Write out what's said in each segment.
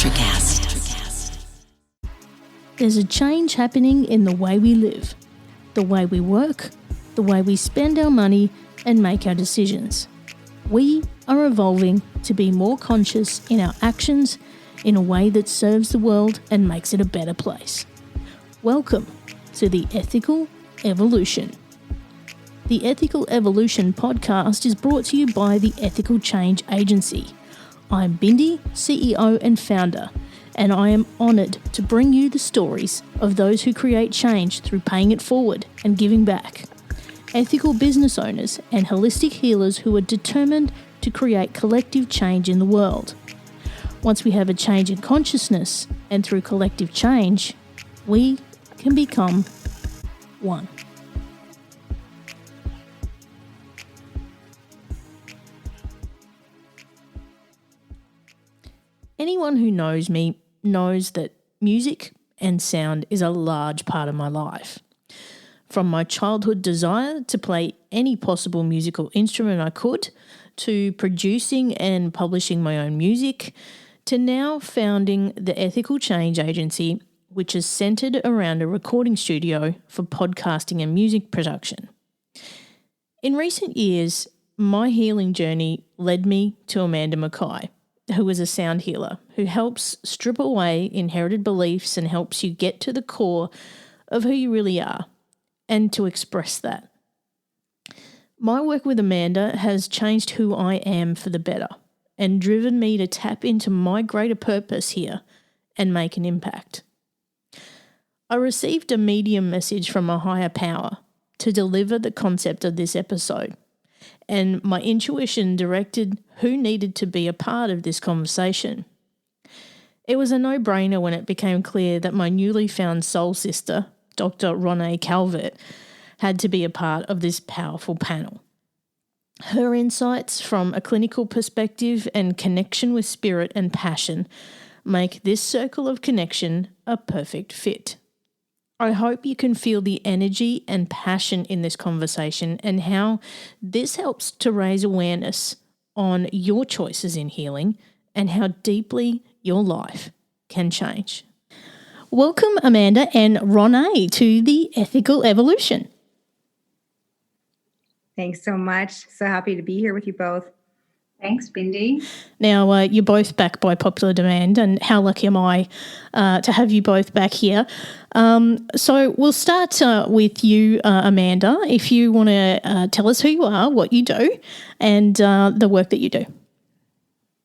Electrocast. There's a change happening in the way we live, the way we work, the way we spend our money and make our decisions. We are evolving to be more conscious in our actions in a way that serves the world and makes it a better place. Welcome to the Ethical Evolution. The Ethical Evolution podcast is brought to you by the Ethical Change Agency. I'm Bindi, CEO and founder, and I am honoured to bring you the stories of those who create change through paying it forward and giving back. Ethical business owners and holistic healers who are determined to create collective change in the world. Once we have a change in consciousness, and through collective change, we can become one. Anyone who knows me knows that music and sound is a large part of my life. From my childhood desire to play any possible musical instrument I could, to producing and publishing my own music, to now founding the Ethical Change Agency, which is centred around a recording studio for podcasting and music production. In recent years, my healing journey led me to Amanda Mackay, who is a sound healer who helps strip away inherited beliefs and helps you get to the core of who you really are and to express that. My work with Amanda has changed who I am for the better and driven me to tap into my greater purpose here and make an impact. I received a medium message from a higher power to deliver the concept of this episode, and my intuition directed who needed to be a part of this conversation. It was a no-brainer when it became clear that my newly found soul sister, Dr Ronaye Calvert, had to be a part of this powerful panel. Her insights from a clinical perspective and connection with spirit and passion make this circle of connection a perfect fit. I hope you can feel the energy and passion in this conversation and how this helps to raise awareness on your choices in healing and how deeply your life can change. Welcome, Amanda and Ronaye, to the Ethical Evolution. Thanks so much. So happy to be here with you both. Thanks, Bindi. Now, you're both back by popular demand, and how lucky am I to have you both back here. So we'll start with you, Amanda, if you want to tell us who you are, what you do, and the work that you do.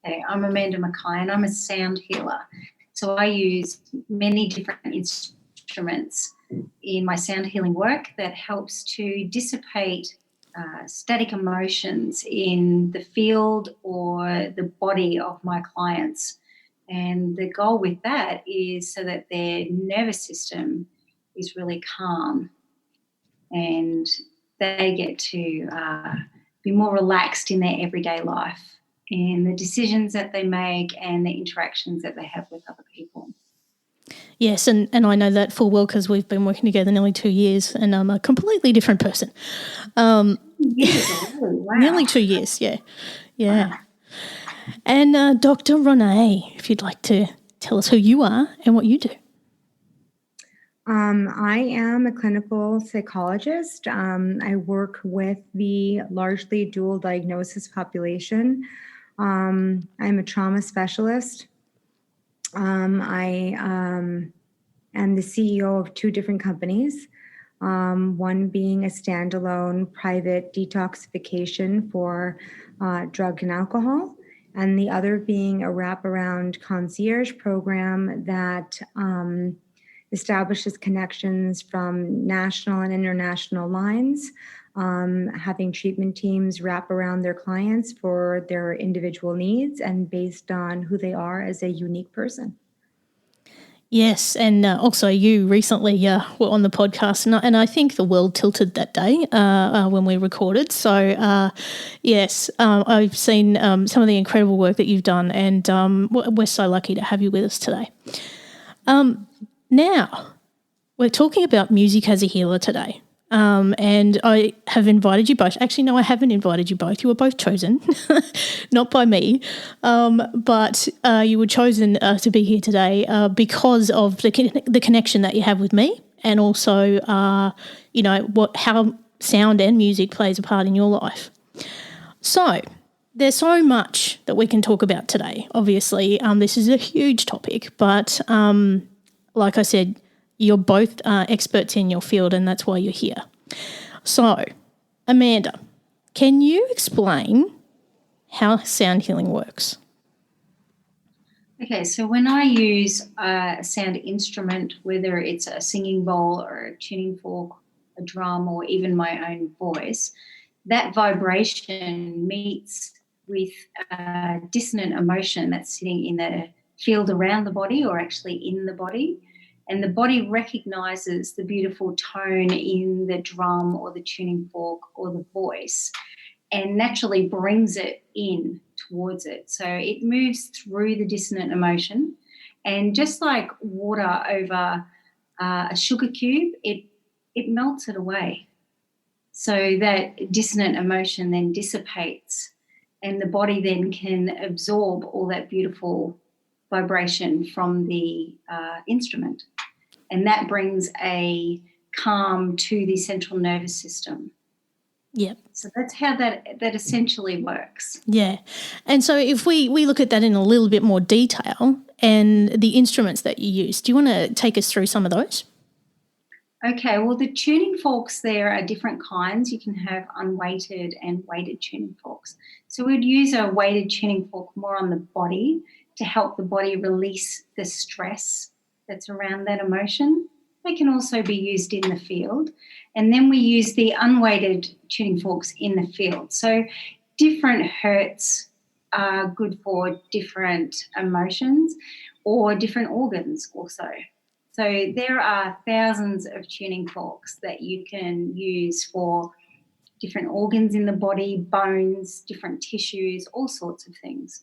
Okay, I'm Amanda Mackay and I'm a sound healer. So I use many different instruments in my sound healing work that helps to dissipate static emotions in the field or the body of my clients. And the goal with that is so that their nervous system is really calm and they get to be more relaxed in their everyday life in the decisions that they make and the interactions that they have with other people. Yes, and I know that full well because we've been working together nearly 2 years and I'm a completely different person. Wow. Nearly 2 years, yeah. Wow. And Dr. Ronaye, if you'd like to tell us who you are and what you do. I am a clinical psychologist. I work with the largely dual diagnosis population. I'm a trauma specialist. I am the CEO of 2 different companies, one being a standalone private detoxification for drug and alcohol, and the other being a wraparound concierge program that establishes connections from national and international lines, having treatment teams wrap around their clients for their individual needs and based on who they are as a unique person. Yes, and also you recently were on the podcast, and I think the world tilted that day when we recorded. So, yes, I've seen some of the incredible work that you've done, and we're so lucky to have you with us today. Now, we're talking about music as a healer today. And I have invited you both. Actually, no, I haven't invited you both. You were both chosen, not by me, but you were chosen to be here today because of the connection that you have with me, and also, how sound and music plays a part in your life. So there's so much that we can talk about today. Obviously, this is a huge topic, but like I said, you're both experts in your field, and that's why you're here. So, Amanda, can you explain how sound healing works? Okay, so when I use a sound instrument, whether it's a singing bowl or a tuning fork, a drum, or even my own voice, that vibration meets with a dissonant emotion that's sitting in the field around the body, or actually in the body. And the body recognises the beautiful tone in the drum or the tuning fork or the voice, and naturally brings it in towards it. So it moves through the dissonant emotion, and just like water over a sugar cube, it melts it away. So that dissonant emotion then dissipates, and the body then can absorb all that beautiful vibration from the instrument. And that brings a calm to the central nervous system. Yep. So that's how that essentially works. Yeah. And so if we look at that in a little bit more detail, and the instruments that you use, do you want to take us through some of those? Okay, well, the tuning forks, there are different kinds. You can have unweighted and weighted tuning forks. So we'd use a weighted tuning fork more on the body to help the body release the stress that's around that emotion. They can also be used in the field. And then we use the unweighted tuning forks in the field. So different hertz are good for different emotions or different organs also. So there are thousands of tuning forks that you can use for different organs in the body, bones, different tissues, all sorts of things.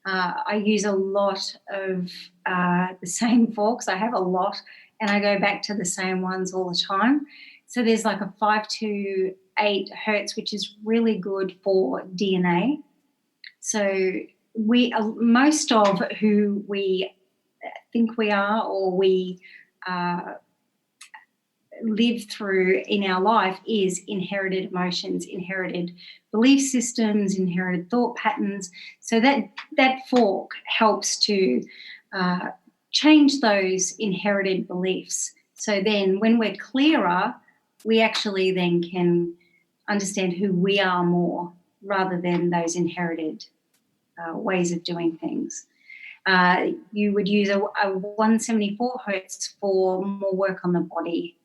I use a lot of the same forks. I have a lot, and I go back to the same ones all the time. So there's like a 5 to 8 hertz, which is really good for DNA. So most of who we think we are, or we live through in our life, is inherited emotions, inherited belief systems, inherited thought patterns. So that fork helps to change those inherited beliefs. So then when we're clearer, we actually then can understand who we are more, rather than those inherited ways of doing things. You would use a 174 hertz for more work on the body.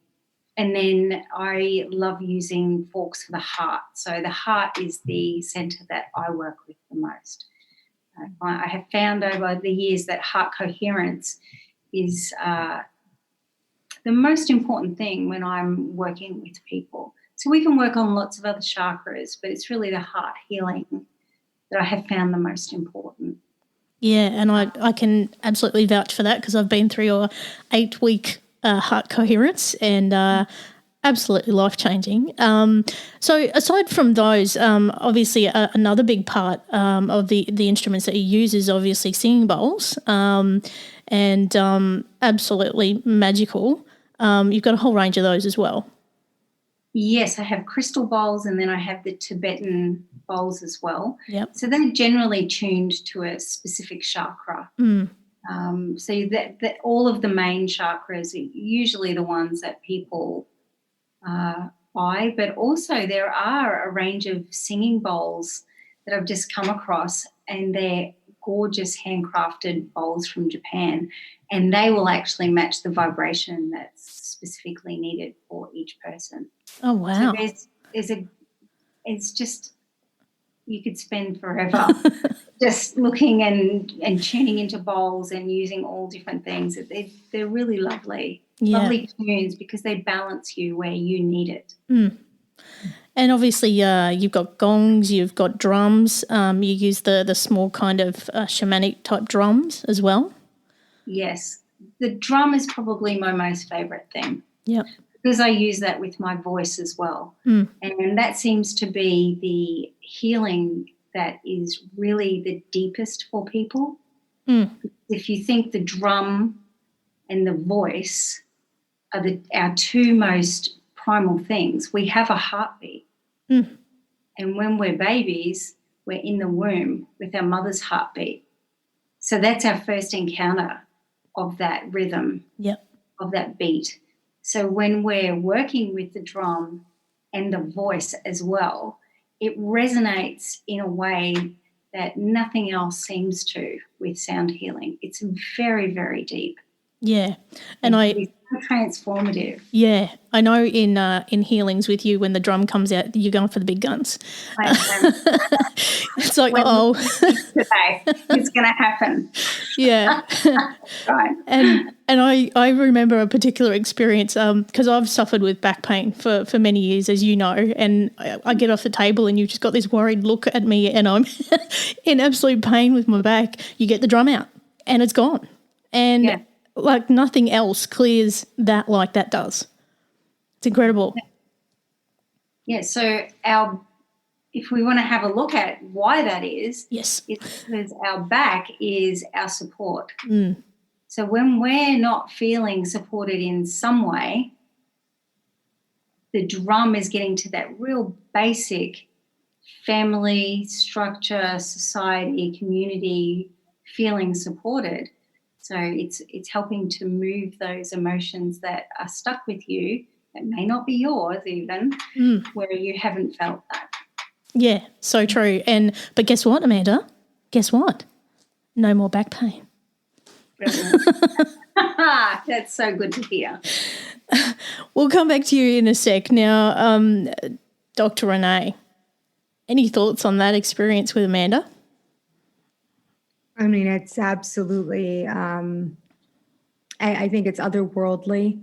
And then I love using forks for the heart. So the heart is the centre that I work with the most. I have found over the years that heart coherence is the most important thing when I'm working with people. So we can work on lots of other chakras, but it's really the heart healing that I have found the most important. Yeah, and I can absolutely vouch for that, because I've been through your 8-week heart coherence, and absolutely life-changing. So aside from those, obviously another big part of the instruments that you use is obviously singing bowls, and absolutely magical. You've got a whole range of those as well. Yes, I have crystal bowls, and then I have the Tibetan bowls as well. Yep. So they're generally tuned to a specific chakra. So that all of the main chakras are usually the ones that people buy, but also there are a range of singing bowls that I've just come across, and they're gorgeous handcrafted bowls from Japan, and they will actually match the vibration that's specifically needed for each person. Oh, wow. So it's just, you could spend forever just looking and tuning into bowls and using all different things. They're really lovely. Yeah. Lovely tunes, because they balance you where you need it. And obviously you've got gongs, you've got drums. You use the small kind of shamanic type drums as well. Yes. The drum is probably my most favourite thing. Yep. because I use that with my voice as well. Mm. And that seems to be the healing that is really the deepest for people. Mm. If you think the drum and the voice are our two most primal things, we have a heartbeat. Mm. And when we're babies, we're in the womb with our mother's heartbeat. So that's our first encounter of that rhythm, Yep. of that beat. So when we're working with the drum and the voice as well, it resonates in a way that nothing else seems to with sound healing. It's very, very deep. Yeah. And it's transformative. Yeah, I know in healings with you, when the drum comes out, you're going for the big guns. It's like, today it's going to happen. Yeah. Right. And I remember a particular experience because I've suffered with back pain for many years, as you know, and I get off the table and you've just got this worried look at me and I'm in absolute pain with my back. You get the drum out and it's gone. And like nothing else clears that like that does. It's incredible. Yeah, so if we want to have a look at why that is, yes, it's because our back is our support. Mm. So when we're not feeling supported in some way, the drum is getting to that real basic family, structure, society, community, feeling supported. So it's helping to move those emotions that are stuck with you, that may not be yours even, where you haven't felt that. Yeah, so true. But guess what, Amanda? Guess what? No more back pain. Brilliant. That's so good to hear. We'll come back to you in a sec. Now, Dr. Ronaye, any thoughts on that experience with Amanda? I mean, it's absolutely, I think it's otherworldly,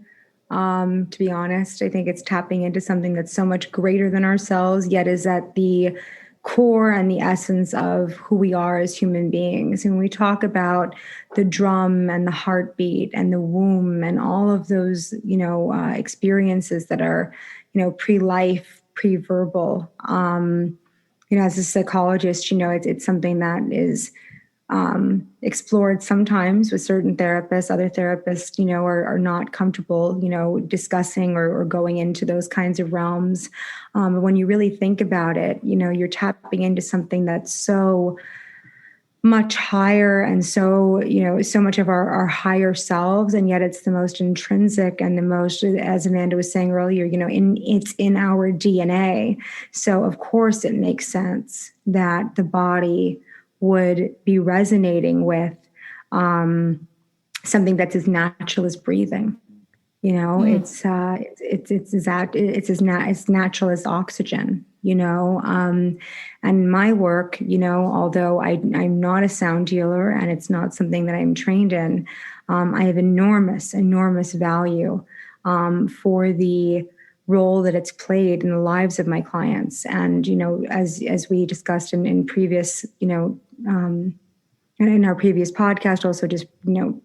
to be honest. I think it's tapping into something that's so much greater than ourselves, yet is at the core and the essence of who we are as human beings. And when we talk about the drum and the heartbeat and the womb and all of those, experiences that are, pre-life, pre-verbal, as a psychologist, it's something that is explored sometimes with certain therapists. Other therapists, are not comfortable, discussing or going into those kinds of realms. But when you really think about it, you're tapping into something that's so much higher and so, so much of our higher selves. And yet it's the most intrinsic and the most, as Amanda was saying earlier, it's in our DNA. So of course it makes sense that the body would be resonating with something that's as natural as breathing. It's as natural as oxygen. And my work, although I'm not a sound healer and it's not something that I'm trained in, I have enormous value for the role that it's played in the lives of my clients. And, as we discussed in previous, in our previous podcast, also just,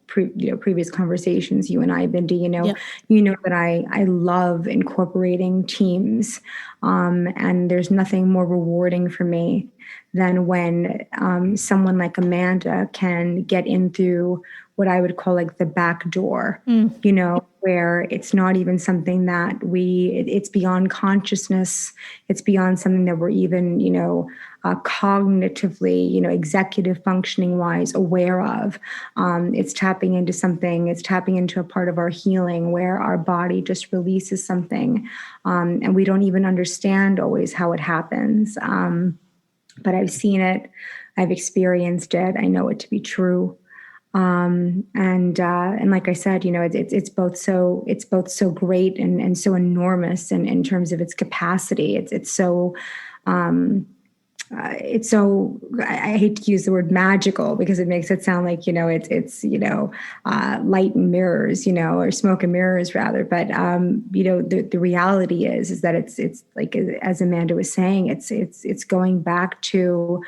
previous conversations, you and I, Bindi, that I love incorporating teams. And there's nothing more rewarding for me than when someone like Amanda can get in through what I would call like the back door, where it's not even something that it's beyond consciousness. It's beyond something that we're even, cognitively, executive functioning wise aware of. It's tapping into something, it's tapping into a part of our healing where our body just releases something. And we don't even understand always how it happens. But I've seen it, I've experienced it, I know it to be true. And like I said, it's both so great and so enormous in terms of its capacity. It's so I hate to use the word magical because it makes it sound like it's light and mirrors, or smoke and mirrors rather. But the reality is that it's like, as Amanda was saying, it's going back to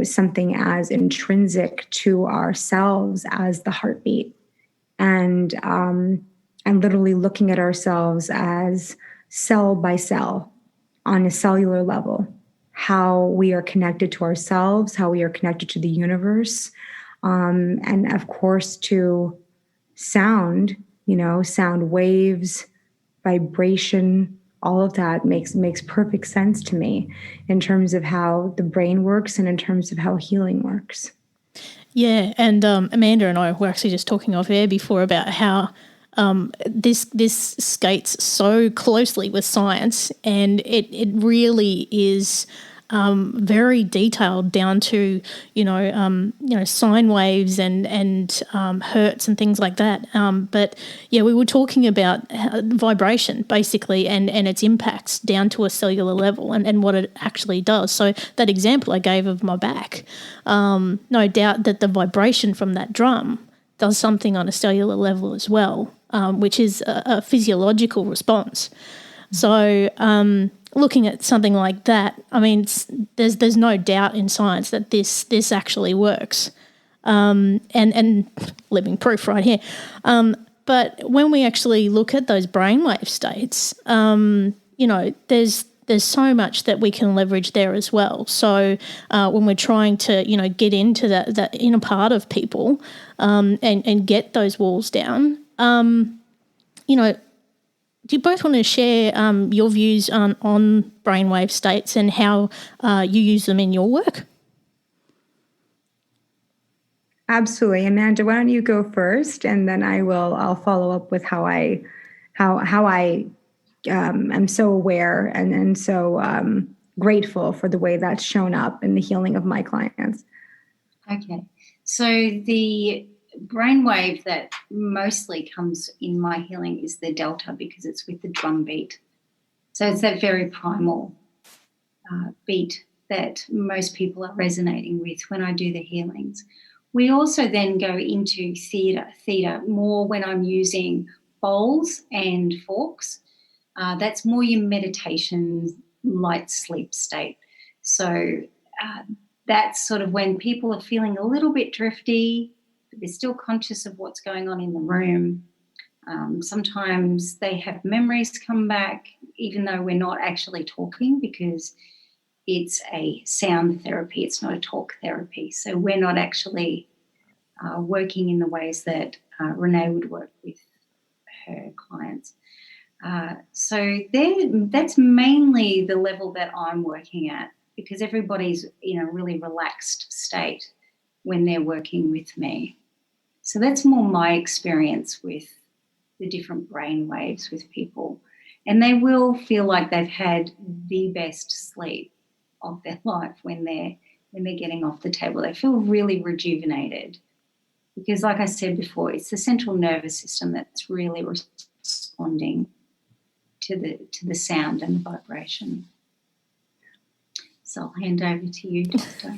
something as intrinsic to ourselves as the heartbeat. And and literally looking at ourselves as cell by cell on a cellular level, how we are connected to ourselves, how we are connected to the universe, and of course to sound, sound waves, vibration, all of that makes perfect sense to me in terms of how the brain works and in terms of how healing works. Yeah, and Amanda and I were actually just talking off air before about how this skates so closely with science, and it really is very detailed down to sine waves and hertz and things like that. But yeah, we were talking about vibration basically and its impacts down to a cellular level and what it actually does. So that example I gave of my back, no doubt that the vibration from that drum does something on a cellular level as well, which is a physiological response. So looking at something like that, I mean, there's no doubt in science that this actually works, and living proof right here. But when we actually look at those brainwave states, there's so much that we can leverage there as well. So when we're trying to, get into that inner part of people and get those walls down, do you both want to share your views on brainwave states and how you use them in your work? Absolutely. Amanda, why don't you go first, and then I'll follow up with how I am so aware and so grateful for the way that's shown up in the healing of my clients. Okay. So the brainwave that mostly comes in my healing is the delta, because it's with the drum beat. So it's that very primal beat that most people are resonating with when I do the healings. We also then go into theta more when I'm using bowls and forks. That's more your meditation, light sleep state. So that's sort of when people are feeling a little bit drifty, but they're still conscious of what's going on in the room. Sometimes they have memories come back, even though we're not actually talking, because it's a sound therapy. It's not a talk therapy. So we're not actually working in the ways that Ronaye would work with her clients. So that's mainly the level that I'm working at, because everybody's in a really relaxed state when they're working with me. So that's more my experience with the different brain waves with people. And they will feel like they've had the best sleep of their life when they're getting off the table. They feel really rejuvenated, because like I said before, it's the central nervous system that's really responding to the sound and the vibration. So I'll hand over to you, Doctor.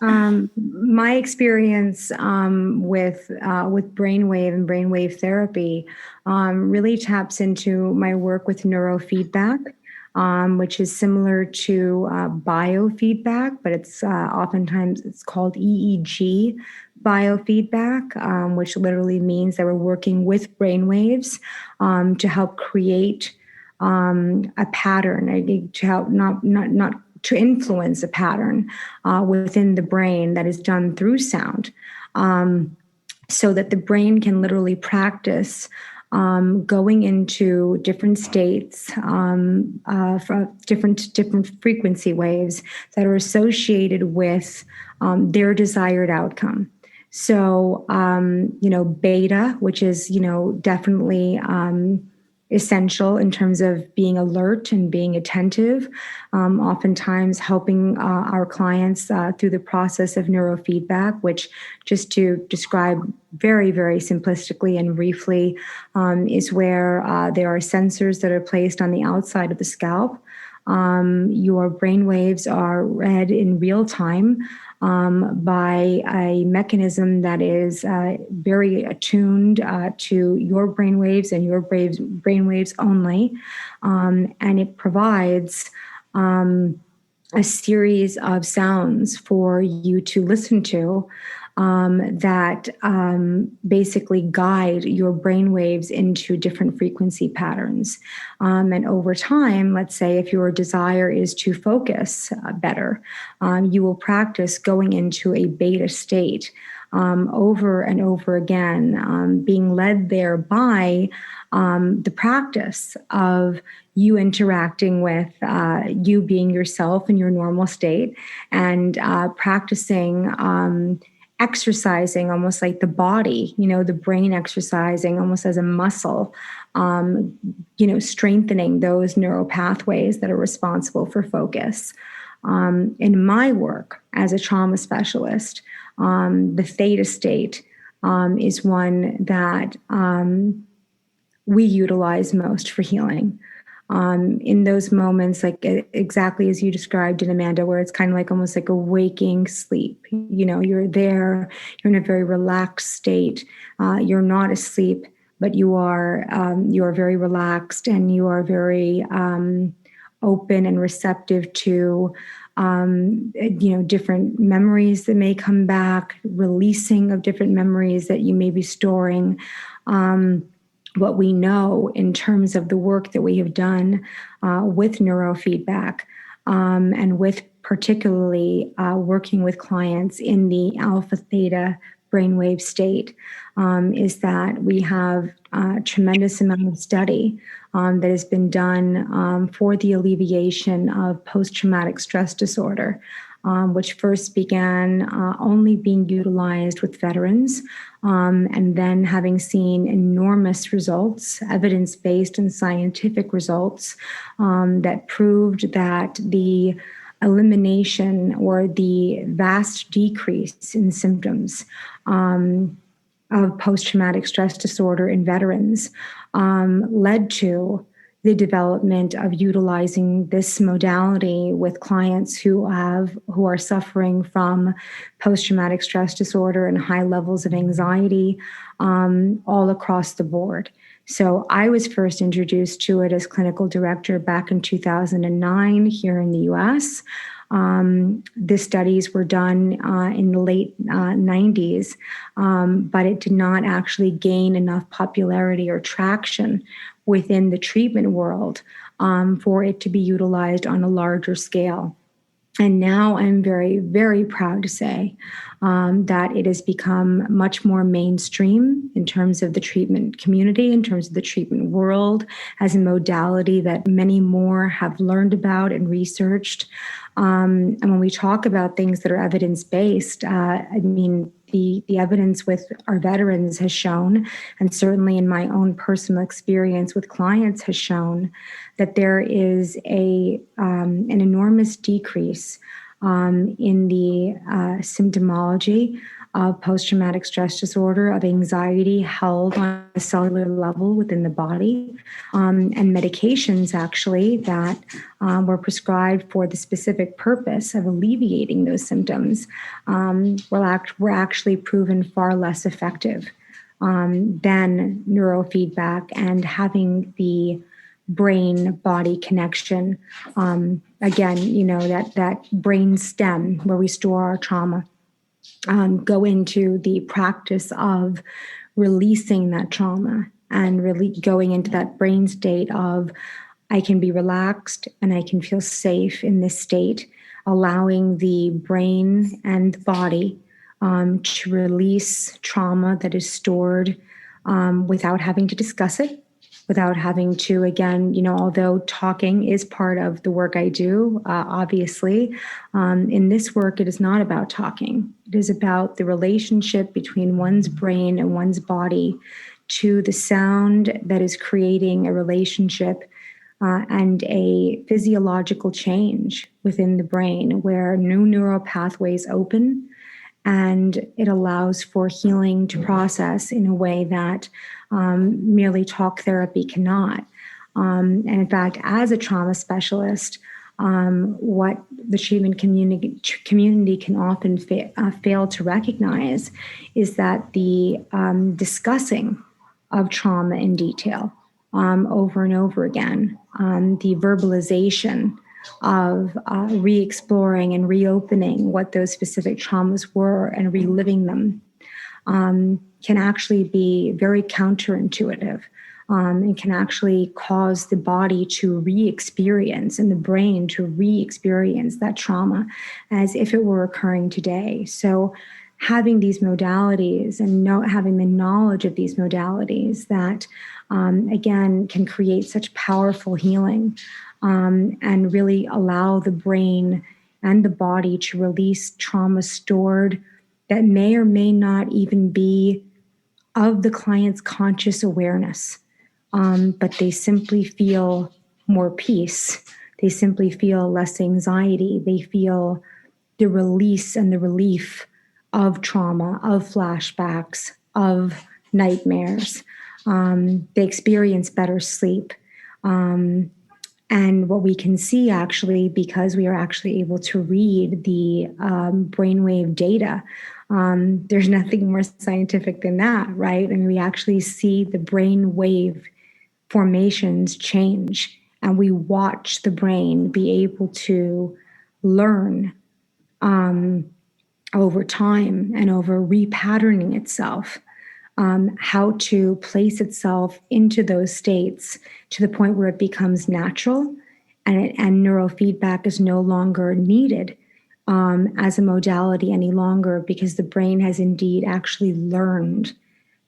My experience with brainwave and brainwave therapy really taps into my work with neurofeedback, which is similar to biofeedback, but it's oftentimes it's called EEG biofeedback, which literally means that we're working with brainwaves to help create a pattern, to help not to influence a pattern within the brain that is done through sound, so that the brain can literally practice going into different states from different frequency waves that are associated with their desired outcome. So, beta, which is, definitely essential in terms of being alert and being attentive, oftentimes helping our clients through the process of neurofeedback, which, just to describe very, very simplistically and briefly, is where there are sensors that are placed on the outside of the scalp. Your brain waves are read in real time by a mechanism that is very attuned to your brain waves and your brain waves only. And it provides a series of sounds for you to listen to that basically guide your brain waves into different frequency patterns. And over time, let's say if your desire is to focus better, you will practice going into a beta state over and over again, being led there by the practice of you interacting with you being yourself in your normal state, and practicing exercising almost like the body, the brain exercising almost as a muscle, strengthening those neural pathways that are responsible for focus. In my work as a trauma specialist, the theta state is one that we utilize most for healing. In those moments, like exactly as you described it, Amanda, where it's kind of like almost like a waking sleep. You're there, you're in a very relaxed state. You're not asleep, but you are very relaxed, and you are very open and receptive to different memories that may come back, releasing of different memories that you may be storing. What we know in terms of the work that we have done with neurofeedback, and with particularly working with clients in the alpha theta brainwave state, is that we have a tremendous amount of study that has been done for the alleviation of post-traumatic stress disorder, which first began only being utilized with veterans, and then having seen enormous results, evidence-based and scientific results, that proved that the elimination or the vast decrease in symptoms of post-traumatic stress disorder in veterans led to the development of utilizing this modality with clients who are suffering from post-traumatic stress disorder and high levels of anxiety, all across the board. So I was first introduced to it as clinical director back in 2009 here in the US. The studies were done in the late 90s, but it did not actually gain enough popularity or traction within the treatment world for it to be utilized on a larger scale. And now I'm very, very proud to say that it has become much more mainstream in terms of the treatment community, in terms of the treatment world, as a modality that many more have learned about and researched. And when we talk about things that are evidence-based, the evidence with our veterans has shown, and certainly in my own personal experience with clients has shown, that there is an enormous decrease in the symptomology of post-traumatic stress disorder, of anxiety held on a cellular level within the body, and medications actually that were prescribed for the specific purpose of alleviating those symptoms were actually proven far less effective than neurofeedback and having the brain-body connection. Again, that brain stem where we store our trauma. Go into the practice of releasing that trauma and really going into that brain state of, I can be relaxed and I can feel safe in this state, allowing the brain and the body to release trauma that is stored without having to discuss it, without having to, again, although talking is part of the work I do, obviously, in this work, it is not about talking. It is about the relationship between one's brain and one's body to the sound that is creating a relationship and a physiological change within the brain where new neural pathways open, and it allows for healing to process in a way that merely talk therapy cannot. And in fact, as a trauma specialist, what the treatment community can often fail to recognize is that the discussing of trauma in detail over and over again, the verbalization of re-exploring and reopening what those specific traumas were and reliving them can actually be very counterintuitive. And can actually cause the body to re-experience and the brain to re-experience that trauma as if it were occurring today. So having these modalities and having the knowledge of these modalities that, again, can create such powerful healing and really allow the brain and the body to release trauma stored that may or may not even be of the client's conscious awareness. But they simply feel more peace. They simply feel less anxiety. They feel the release and the relief of trauma, of flashbacks, of nightmares. They experience better sleep. And what we can see actually, because we are actually able to read the brainwave data, there's nothing more scientific than that, right? I mean, we actually see the brainwave formations change, and we watch the brain be able to learn over time and over repatterning itself how to place itself into those states to the point where it becomes natural and neurofeedback is no longer needed as a modality any longer, because the brain has indeed actually learned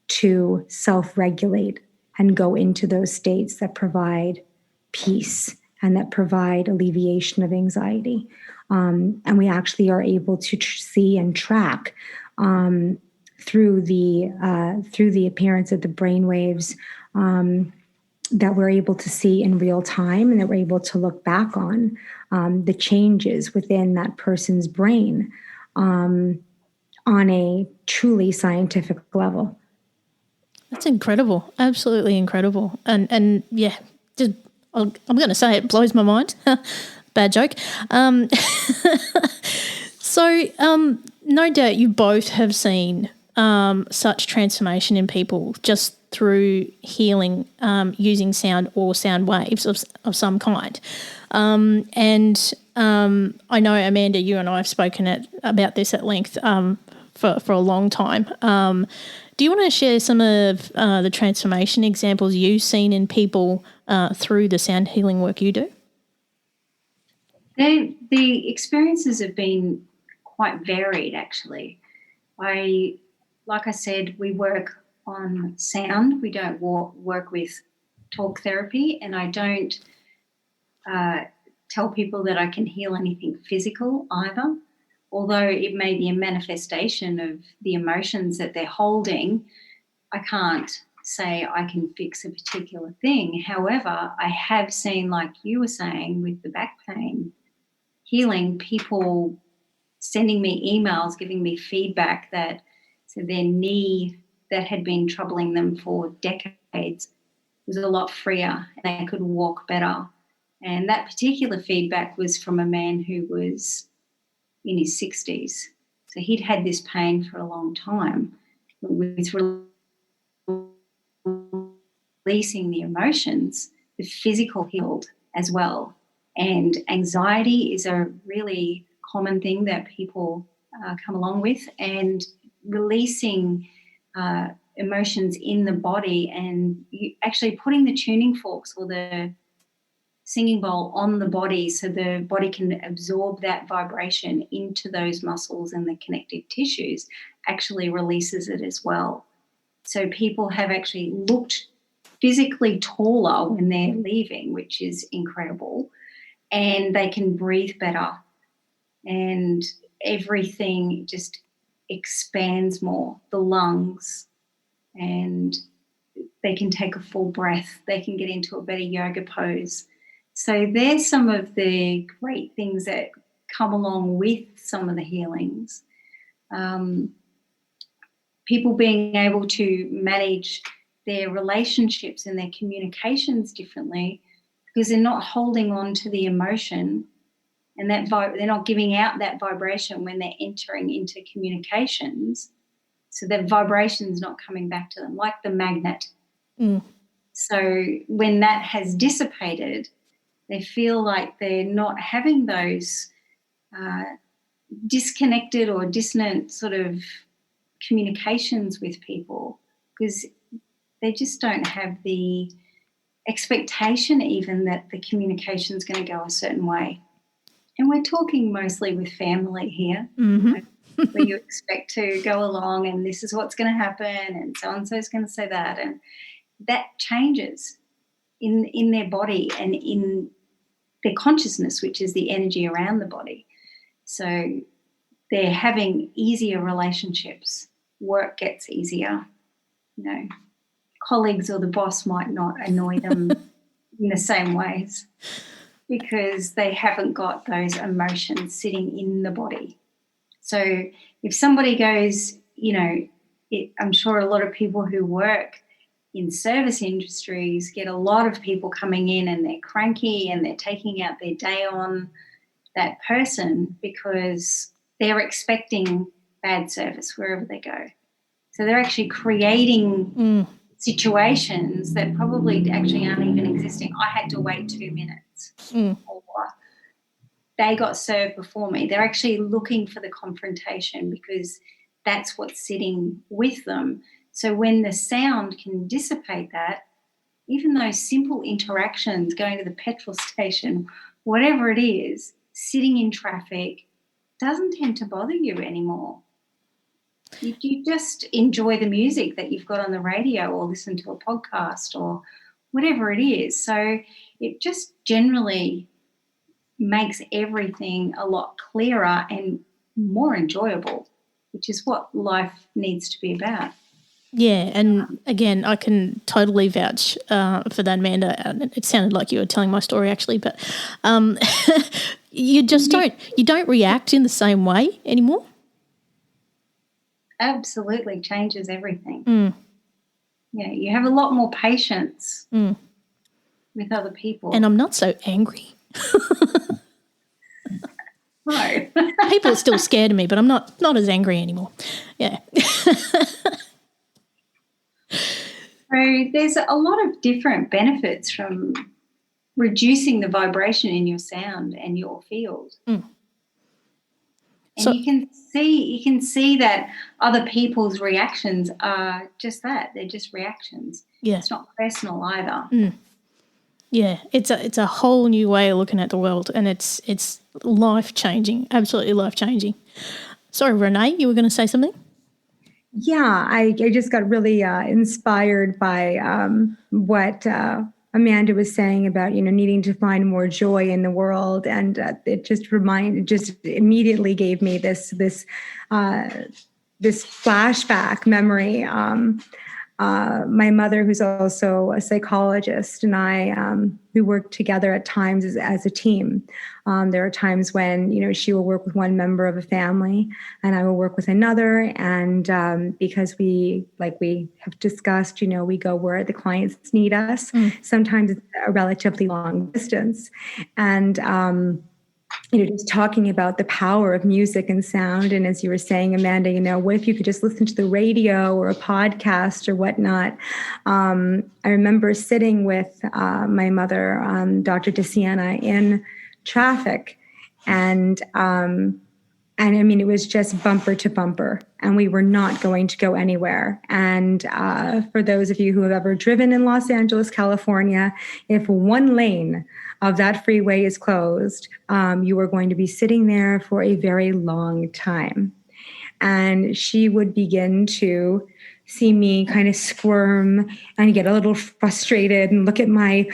to self-regulate and go into those states that provide peace and that provide alleviation of anxiety. And we actually are able to see and track through the appearance of the brain waves that we're able to see in real time, and that we're able to look back on the changes within that person's brain on a truly scientific level. That's incredible. Absolutely incredible. And yeah, just, I'm going to say it blows my mind. Bad joke. So no doubt you both have seen such transformation in people just through healing using sound or sound waves of some kind. And I know, Amanda, you and I have spoken about this at length for a long time. Do you want to share some of the transformation examples you've seen in people through the sound healing work you do? The experiences have been quite varied, actually. Like I said, we work on sound. We don't work with talk therapy, and I don't tell people that I can heal anything physical either. Although it may be a manifestation of the emotions that they're holding, I can't say I can fix a particular thing. However, I have seen, like you were saying, with the back pain healing, people sending me emails, giving me feedback that so their knee that had been troubling them for decades was a lot freer and they could walk better. And that particular feedback was from a man who was in his 60s. So he'd had this pain for a long time. With releasing the emotions, the physical healed as well. And anxiety is a really common thing that people come along with, and releasing emotions in the body and actually putting the tuning forks or the singing bowl on the body so the body can absorb that vibration into those muscles and the connective tissues actually releases it as well. So people have actually looked physically taller when they're leaving, which is incredible, and they can breathe better and everything just expands more, the lungs, and they can take a full breath. They can get into a better yoga pose. So there's some of the great things that come along with some of the healings. People being able to manage their relationships and their communications differently because they're not holding on to the emotion and that they're not giving out that vibration when they're entering into communications. So that vibration's not coming back to them, like the magnet. Mm. So when that has dissipated, They feel like they're not having those disconnected or dissonant sort of communications with people, because they just don't have the expectation even that the communication is going to go a certain way. And we're talking mostly with family here, where you expect to go along and this is what's going to happen and so-and-so is going to say that. And that changes in their body and in their consciousness, which is the energy around the body. So they're having easier relationships. Work gets easier. Colleagues or the boss might not annoy them in the same ways because they haven't got those emotions sitting in the body. So if somebody goes, I'm sure a lot of people who work in service industries get a lot of people coming in and they're cranky and they're taking out their day on that person because they're expecting bad service wherever they go. So they're actually creating situations that probably actually aren't even existing. I had to wait 2 minutes or they got served before me. They're actually looking for the confrontation because that's what's sitting with them. So when the sound can dissipate that, even those simple interactions, going to the petrol station, whatever it is, sitting in traffic, doesn't tend to bother you anymore. You just enjoy the music that you've got on the radio or listen to a podcast or whatever it is. So it just generally makes everything a lot clearer and more enjoyable, which is what life needs to be about. Yeah, and again, I can totally vouch for that, Amanda. It sounded like you were telling my story actually, but you don't react in the same way anymore. Absolutely changes everything. Yeah, you have a lot more patience with other people. And I'm not so angry. No. People are still scared of me, but I'm not as angry anymore. Yeah. So there's a lot of different benefits from reducing the vibration in your sound and your field. And you can see that other people's reactions are just that. They're just reactions. Yeah. It's not personal either. Yeah, it's a whole new way of looking at the world, and it's life-changing, absolutely life-changing. Sorry, Ronaye, you were going to say something? Yeah, I just got really inspired by what Amanda was saying about, needing to find more joy in the world. And it just immediately gave me this flashback memory. My mother, who's also a psychologist, and I, we work together at times as a team. There are times when, she will work with one member of a family and I will work with another. And because we have discussed, we go where the clients need us. Sometimes it's a relatively long distance. And, just talking about the power of music and sound. And as you were saying, Amanda, what if you could just listen to the radio or a podcast or whatnot? I remember sitting with my mother, Dr. DeSiena, in traffic. And it was just bumper to bumper, and we were not going to go anywhere. And for those of you who have ever driven in Los Angeles, California, if one lane of that freeway is closed, you are going to be sitting there for a very long time. And she would begin to see me kind of squirm and get a little frustrated and look at my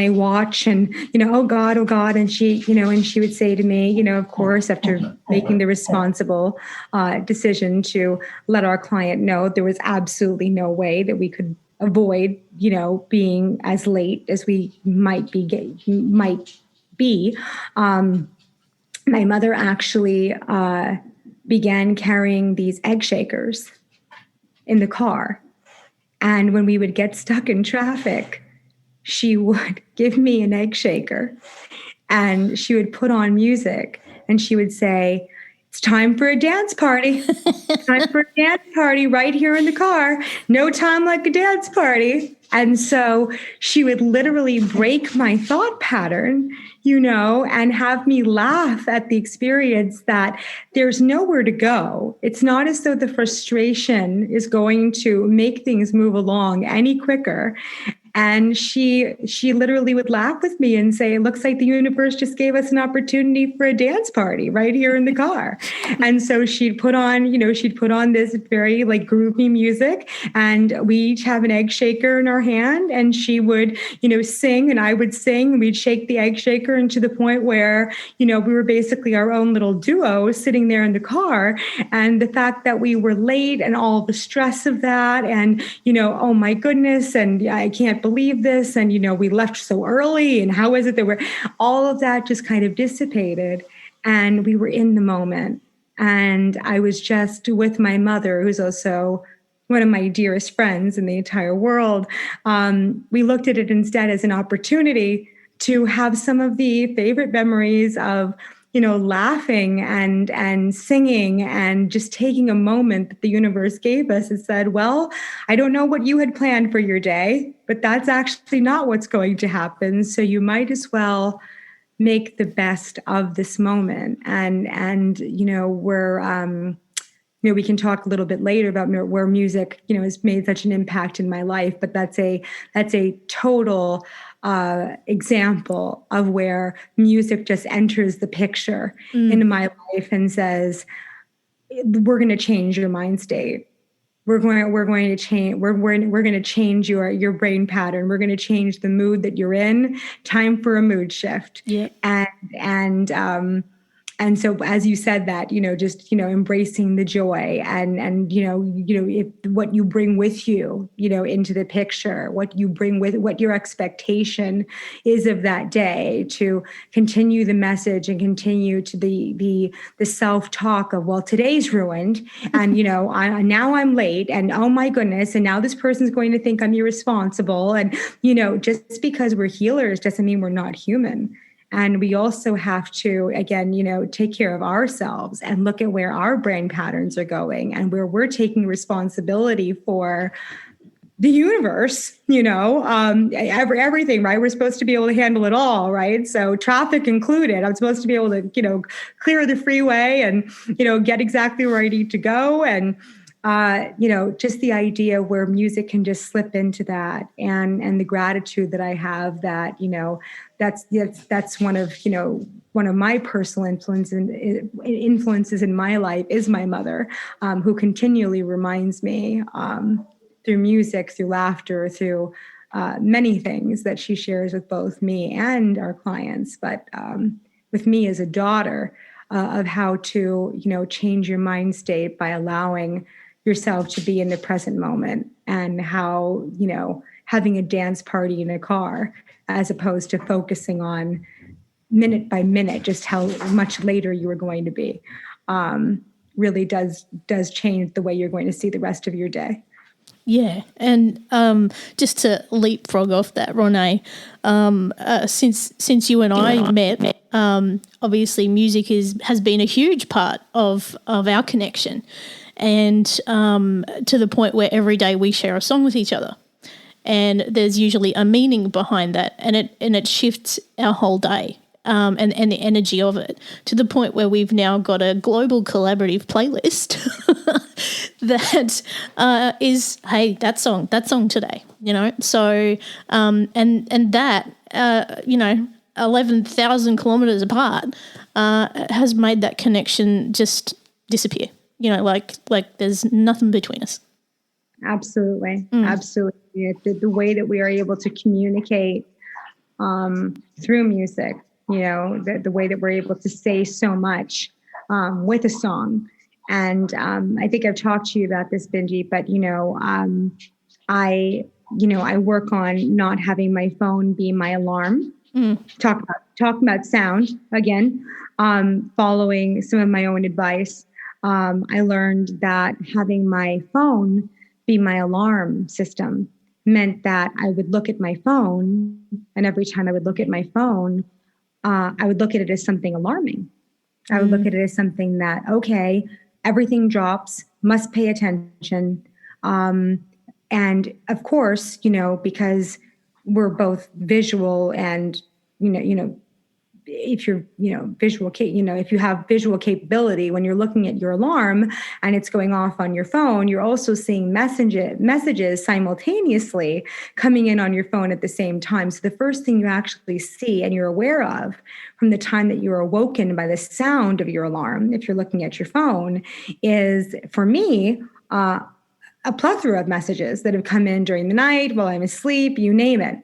watch and, oh God. And she would say to me, of course, after making the responsible decision to let our client know there was absolutely no way that we could avoid, being as late as we might be. My mother actually began carrying these egg shakers in the car. And when we would get stuck in traffic, she would give me an egg shaker and she would put on music and she would say, it's time for a dance party. Time for a dance party right here in the car. No time like a dance party. And so she would literally break my thought pattern, and have me laugh at the experience that there's nowhere to go. It's not as though the frustration is going to make things move along any quicker. And she literally would laugh with me and say, it looks like the universe just gave us an opportunity for a dance party right here in the car. And so she'd put on this very like groovy music, and we each have an egg shaker in our hand, and she would, sing and I would sing, and we'd shake the egg shaker, and to the point where, we were basically our own little duo sitting there in the car. And the fact that we were late and all the stress of that, and, oh my goodness, and I can't believe this, and we left so early, and how is it that all of that just kind of dissipated, and we were in the moment. And I was just with my mother, who's also one of my dearest friends in the entire world. We looked at it instead as an opportunity to have some of the favorite memories of laughing and singing, and just taking a moment that the universe gave us and said, well, I don't know what you had planned for your day, but that's actually not what's going to happen. So you might as well make the best of this moment. And we can talk a little bit later about where music, has made such an impact in my life, but that's a total example of where music just enters the picture into my life and says, we're going to change your mind state. We're going to change your brain pattern. We're going to change the mood that you're in. Time for a mood shift. Yeah. And so, as you said that, just, embracing the joy and if what you bring with you, into the picture, what you bring with, what your expectation is of that day, to continue the message and continue to the self-talk of, well, today's ruined, and, now I'm late, and oh my goodness, and now this person's going to think I'm irresponsible. And, just because we're healers doesn't mean we're not human. And we also have to, again, take care of ourselves and look at where our brain patterns are going, and where we're taking responsibility for the universe, everything, right? We're supposed to be able to handle it all, right? So traffic included. I'm supposed to be able to, clear the freeway and, get exactly where I need to go. And, just the idea where music can just slip into that, and the gratitude that I have that, that's one of my personal influences in my life is my mother, who continually reminds me, through music, through laughter, through many things that she shares with both me and our clients, but with me as a daughter, of how to, change your mind state by allowing yourself to be in the present moment, and how, having a dance party in a car, as opposed to focusing on minute by minute, just how much later you are going to be, really does change the way you're going to see the rest of your day. Yeah, and just to leapfrog off that, Ronaye, since you and I met, obviously music has been a huge part of our connection, and to the point where every day we share a song with each other, and there's usually a meaning behind that, and it shifts our whole day. And the energy of it, to the point where we've now got a global collaborative playlist that is, hey, that song today, So, and that, 11,000 kilometers apart, has made that connection just disappear. Like there's nothing between us. Absolutely, absolutely. The way that we are able to communicate through music. The way that we're able to say so much with a song. And I think I've talked to you about this, Benji, but, I work on not having my phone be my alarm. Talking about sound again, following some of my own advice. I learned that having my phone be my alarm system meant that I would look at my phone, and every time I would look at my phone, I would look at it as something alarming. I would look at it as something that, okay, everything drops, must pay attention. And of course, because we're both visual and, if you're, if you have visual capability, when you're looking at your alarm and it's going off on your phone, you're also seeing messages simultaneously coming in on your phone at the same time. So the first thing you actually see and you're aware of from the time that you're awoken by the sound of your alarm, if you're looking at your phone, is, for me, a plethora of messages that have come in during the night, while I'm asleep, you name it.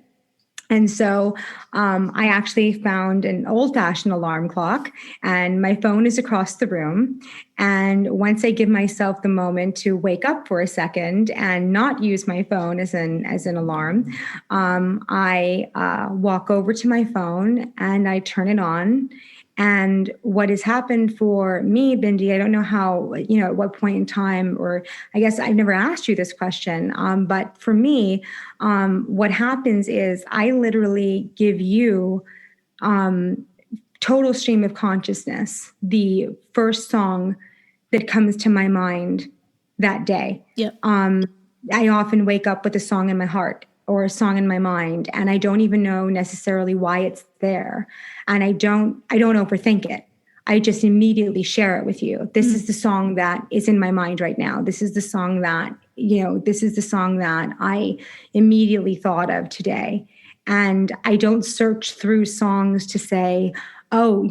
And so I actually found an old-fashioned alarm clock, and my phone is across the room. And once I give myself the moment to wake up for a second and not use my phone as an alarm, I walk over to my phone and I turn it on. And what has happened for me, Bindi, I don't know how, at what point in time, or I guess I've never asked you this question, but for me, what happens is I literally give you total stream of consciousness, the first song that comes to my mind that day. Yep. I often wake up with a song in my heart or a song in my mind, and I don't even know necessarily why it's there. And I don't overthink it. I just immediately share it with you. This is the song that is in my mind right now. This is the song that, I immediately thought of today. And I don't search through songs to say, oh,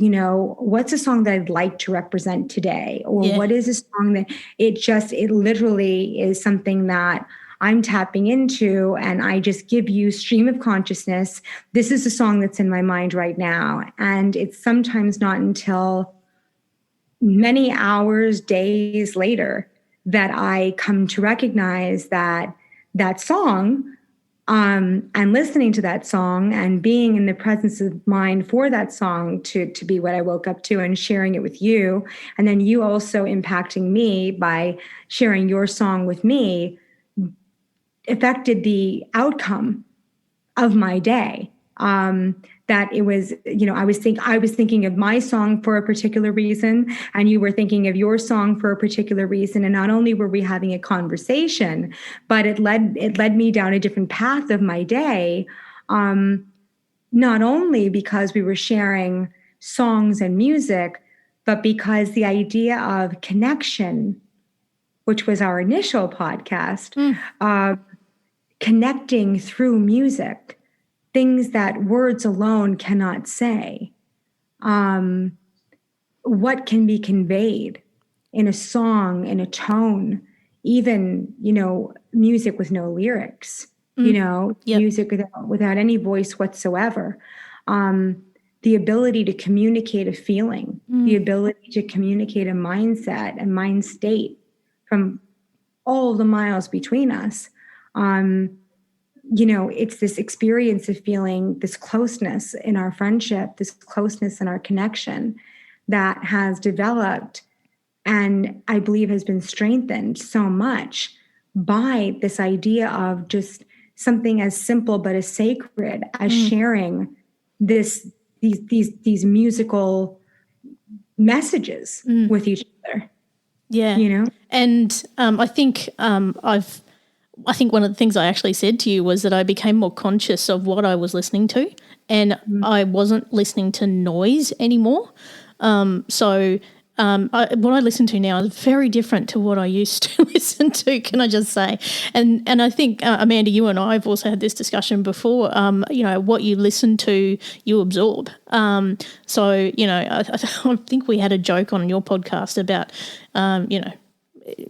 what's a song that I'd like to represent today? Or what is a song that it literally is something that I'm tapping into, and I just give you stream of consciousness. This is the song that's in my mind right now. And it's sometimes not until many hours, days later that I come to recognize that song, and listening to that song and being in the presence of mind for that song to be what I woke up to and sharing it with you. And then you also impacting me by sharing your song with me affected the outcome of my day. That it was, I was thinking of my song for a particular reason, and you were thinking of your song for a particular reason. And not only were we having a conversation, but it led me down a different path of my day. Not only because we were sharing songs and music, but because the idea of connection, which was our initial podcast, connecting through music, things that words alone cannot say. What can be conveyed in a song, in a tone, even, music with no lyrics, music without any voice whatsoever. The ability to communicate a feeling, the ability to communicate a mindset, a mind state from all the miles between us. It's this experience of feeling this closeness in our friendship, this closeness in our connection that has developed and I believe has been strengthened so much by this idea of just something as simple but as sacred as sharing these musical messages with each other. Yeah. And I think one of the things I actually said to you was that I became more conscious of what I was listening to, and I wasn't listening to noise anymore. What I listen to now is very different to what I used to listen to, can I just say? And I think, Amanda, you and I have also had this discussion before, what you listen to, you absorb. I think we had a joke on your podcast about,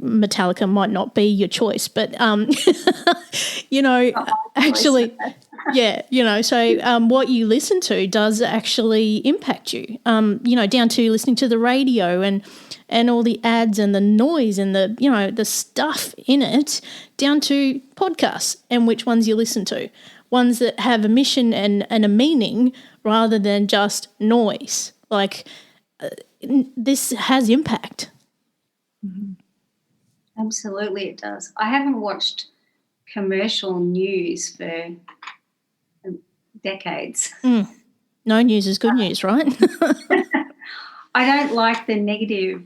Metallica might not be your choice, but, actually, what you listen to does actually impact you, down to listening to the radio and all the ads and the noise and the stuff in it, down to podcasts and which ones you listen to, ones that have a mission and a meaning rather than just noise. This has impact. Mm-hmm. Absolutely, it does. I haven't watched commercial news for decades. No news is good news, right? I don't like the negative,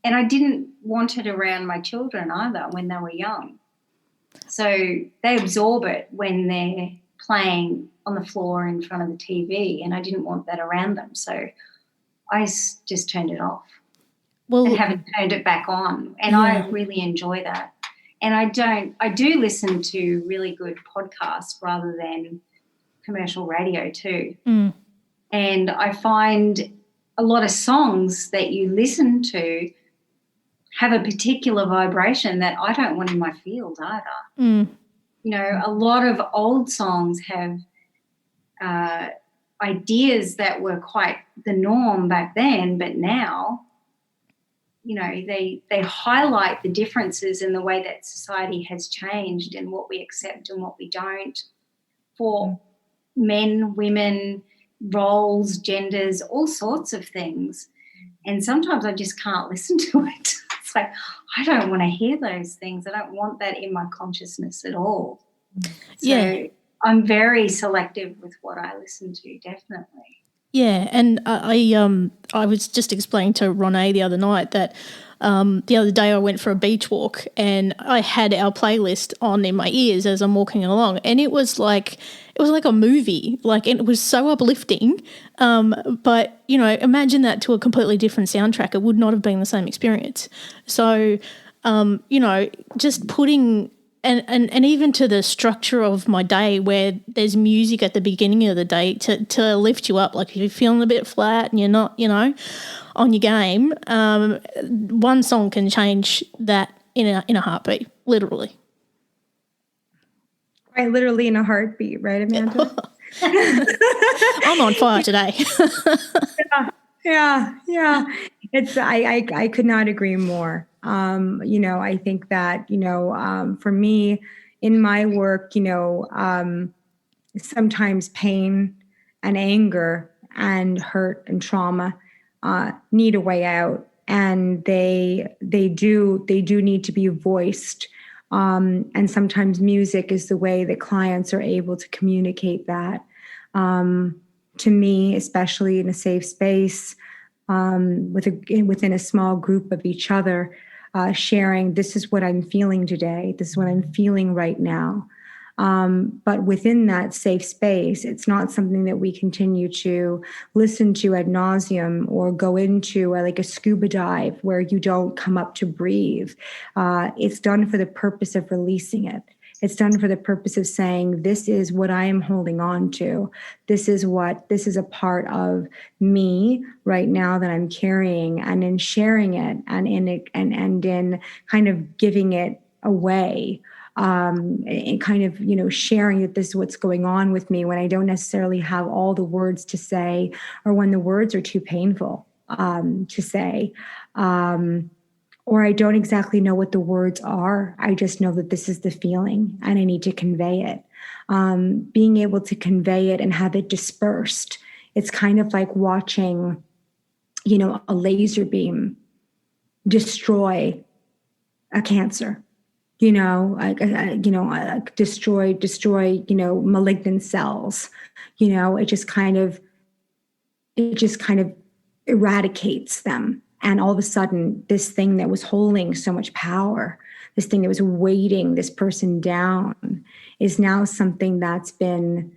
and I didn't want it around my children either when they were young. So they absorb it when they're playing on the floor in front of the TV, and I didn't want that around them. So I just turned it off and haven't turned it back on. And I really enjoy that. And I do listen to really good podcasts rather than commercial radio too. Mm. And I find a lot of songs that you listen to have a particular vibration that I don't want in my field either. Mm. You know, a lot of old songs have ideas that were quite the norm back then, but now, you know, they highlight the differences in the way that society has changed and what we accept and what we don't for men, women, roles, genders, all sorts of things. And sometimes I just can't listen to it. It's like, I don't want to hear those things. I don't want that in my consciousness at all. So I'm very selective with what I listen to, definitely. Yeah, and I was just explaining to Ronaye the other night that the other day I went for a beach walk and I had our playlist on in my ears as I'm walking along, and it was like a movie, like, and it was so uplifting. But you know, imagine that to a completely different soundtrack, it would not have been the same experience. So, you know, just putting. And even to the structure of my day where there's music at the beginning of the day to lift you up. Like if you're feeling a bit flat and you're not, you know, on your game, one song can change that in a heartbeat, literally. Right, literally in a heartbeat, right, Amanda? I'm on fire today. Yeah. It's I could not agree more. You know, I think that, you know, for me in my work, you know, sometimes pain and anger and hurt and trauma need a way out, and they do need to be voiced. And sometimes music is the way that clients are able to communicate that to me, especially in a safe space, within a small group of each other, sharing, this is what I'm feeling today, this is what I'm feeling right now. But within that safe space, it's not something that we continue to listen to ad nauseum or go into like a scuba dive where you don't come up to breathe. It's done for the purpose of releasing it. It's done for the purpose of saying, this is what I am holding on to. This is a part of me right now that I'm carrying, and in sharing it and in kind of giving it away. And kind of, you know, sharing that this is what's going on with me when I don't necessarily have all the words to say, or when the words are too painful to say, or I don't exactly know what the words are. I just know that this is the feeling and I need to convey it. Being able to convey it and have it dispersed. It's kind of like watching, you know, a laser beam destroy a cancer. You know, destroy, you know, malignant cells. You know, it just kind of eradicates them. And all of a sudden, this thing that was holding so much power, this thing that was weighting this person down, is now something that's been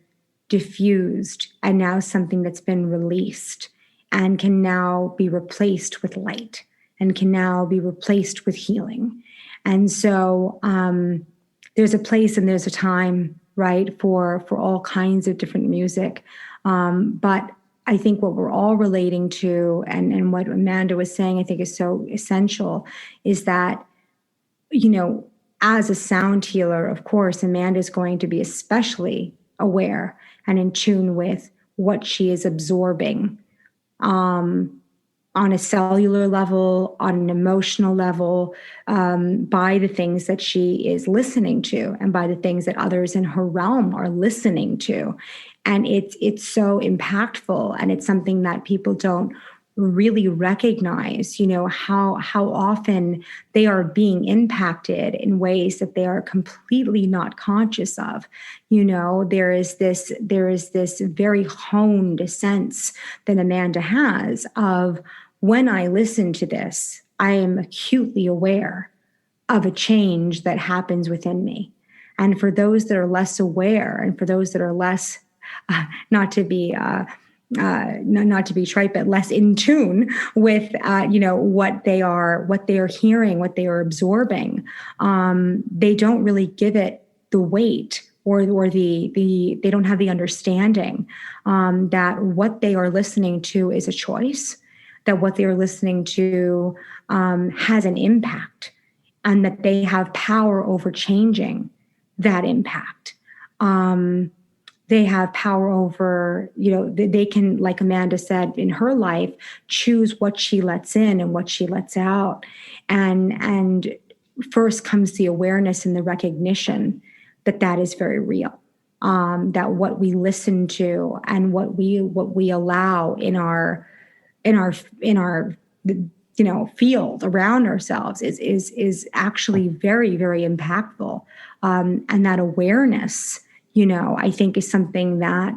diffused, and now something that's been released, and can now be replaced with light, and can now be replaced with healing. And so there's a place and there's a time, right, for all kinds of different music. But I think what we're all relating to, and what Amanda was saying, I think is so essential, is that, you know, as a sound healer, of course, Amanda is going to be especially aware and in tune with what she is absorbing on a cellular level, on an emotional level, by the things that she is listening to and by the things that others in her realm are listening to. And it's so impactful, and it's something that people don't really recognize, you know, how often they are being impacted in ways that they are completely not conscious of. You know, there is this very honed sense that Amanda has of when I listen to this, I am acutely aware of a change that happens within me. And for those that are less aware, and for those that are less, not to be not to be trite, but less in tune with what they are hearing, what they are absorbing, they don't really give it the weight or the they don't have the understanding that what they are listening to is a choice, that what they are listening to has an impact, and that they have power over changing that impact. They have power over, they can, like Amanda said, in her life, choose what she lets in and what she lets out. And first comes the awareness and the recognition that is very real. That what we listen to and what we allow in our field around ourselves is actually very, very impactful. And that awareness, I think is something that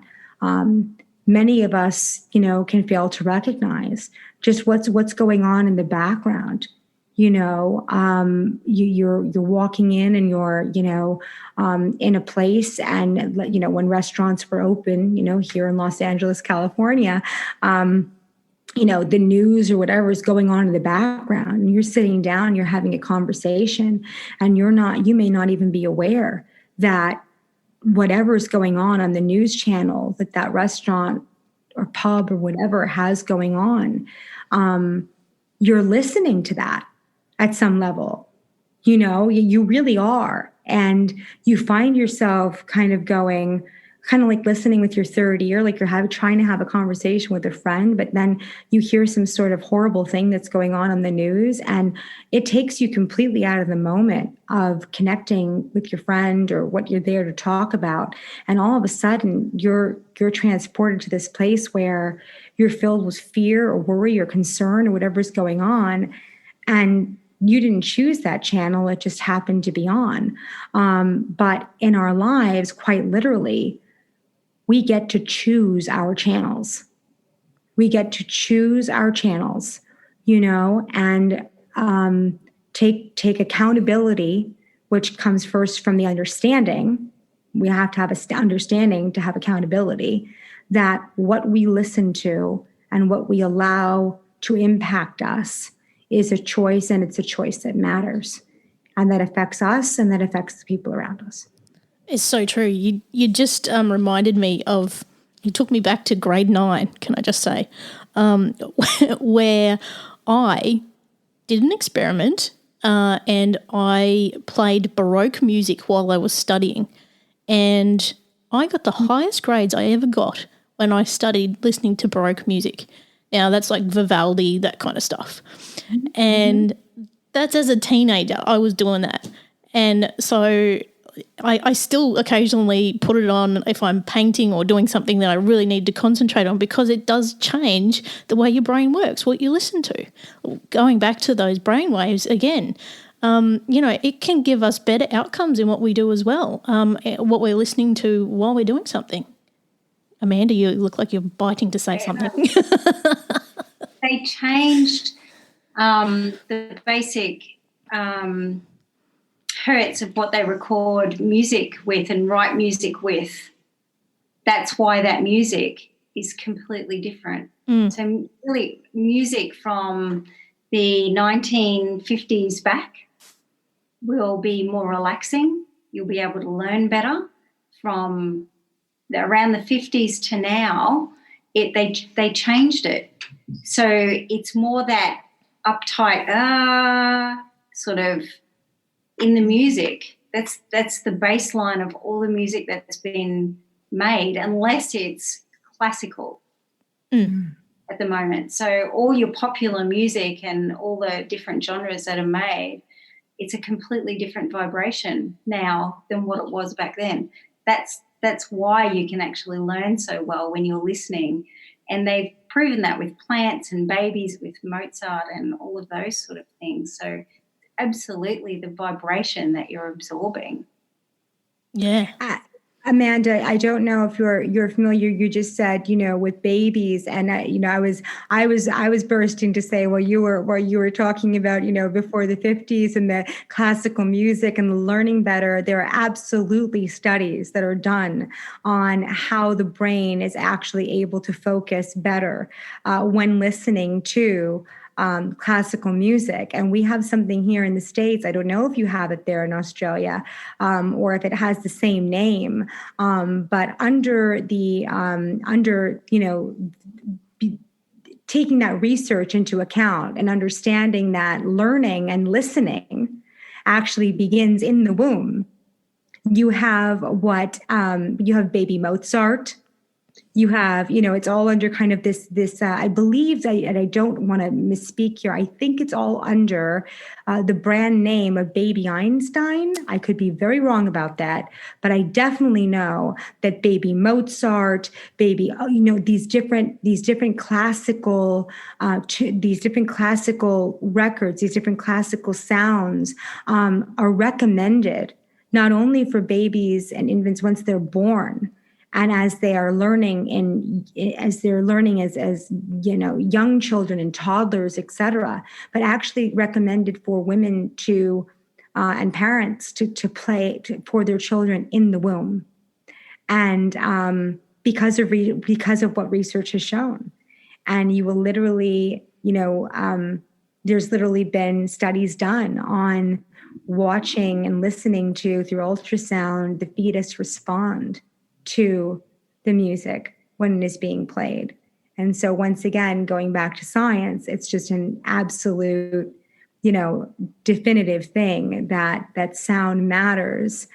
many of us, can fail to recognize. Just what's going on in the background. You're walking in and you're, in a place, and, when restaurants were open, here in Los Angeles, California, the news or whatever is going on in the background, and you're sitting down, you're having a conversation, and you may not even be aware that whatever is going on the news channel, that restaurant or pub or whatever has going on, you're listening to that at some level. You really are. And you find yourself kind of like listening with your third ear, like you're trying to have a conversation with a friend, but then you hear some sort of horrible thing that's going on the news, and it takes you completely out of the moment of connecting with your friend or what you're there to talk about. And all of a sudden you're transported to this place where you're filled with fear or worry or concern or whatever's going on. And you didn't choose that channel. It just happened to be on. But in our lives, quite literally, we get to choose our channels. We get to choose our channels, and take accountability, which comes first from the understanding. We have to have an understanding to have accountability, that what we listen to and what we allow to impact us is a choice, and it's a choice that matters, and that affects us and that affects the people around us. It's so true. You just reminded me of, you took me back to grade 9, can I just say, where I did an experiment and I played Baroque music while I was studying, and I got the highest grades I ever got when I studied listening to Baroque music. Now, that's like Vivaldi, that kind of stuff. Mm-hmm. And that's as a teenager, I was doing that. And so I still occasionally put it on if I'm painting or doing something that I really need to concentrate on, because it does change the way your brain works, what you listen to. Going back to those brain waves again, it can give us better outcomes in what we do as well, what we're listening to while we're doing something. Amanda, you look like you're biting to say something. They changed the basic hertz of what they record music with and write music with. That's why that music is completely different. So really, music from the 1950s back will be more relaxing. You'll be able to learn better. From around the 50s to now, they changed it. So it's more that uptight sort of in the music. That's the baseline of all the music that's been made, unless it's classical at the moment. So all your popular music and all the different genres that are made, it's a completely different vibration now than what it was back then. That's why you can actually learn so well when you're listening. And they've proven that with plants and babies, with Mozart and all of those sort of things. So absolutely the vibration that you're absorbing. Yeah. Amanda, I don't know if you're familiar. You just said, with babies, and I was bursting to say, well, you were talking about, before the 50s and the classical music and the learning better. There are absolutely studies that are done on how the brain is actually able to focus better when listening to classical music. And we have something here in the States. I don't know if you have it there in Australia, or if it has the same name. But taking that research into account and understanding that learning and listening actually begins in the womb. You have baby Mozart. You have, it's all under kind of this, I believe, and I don't want to misspeak here, I think it's all under the brand name of baby Einstein. I could be very wrong about that, but I definitely know that baby Mozart, these different classical records, these different classical sounds are recommended not only for babies and infants once they're born, and as they are learning as young children and toddlers, et cetera, but actually recommended for women to and parents to play for their children in the womb, and because of what research has shown. And you will literally, there's literally been studies done on watching and listening to, through ultrasound, the fetus respond to the music when it is being played. And so once again, going back to science, it's just an absolute, definitive thing that sound matters,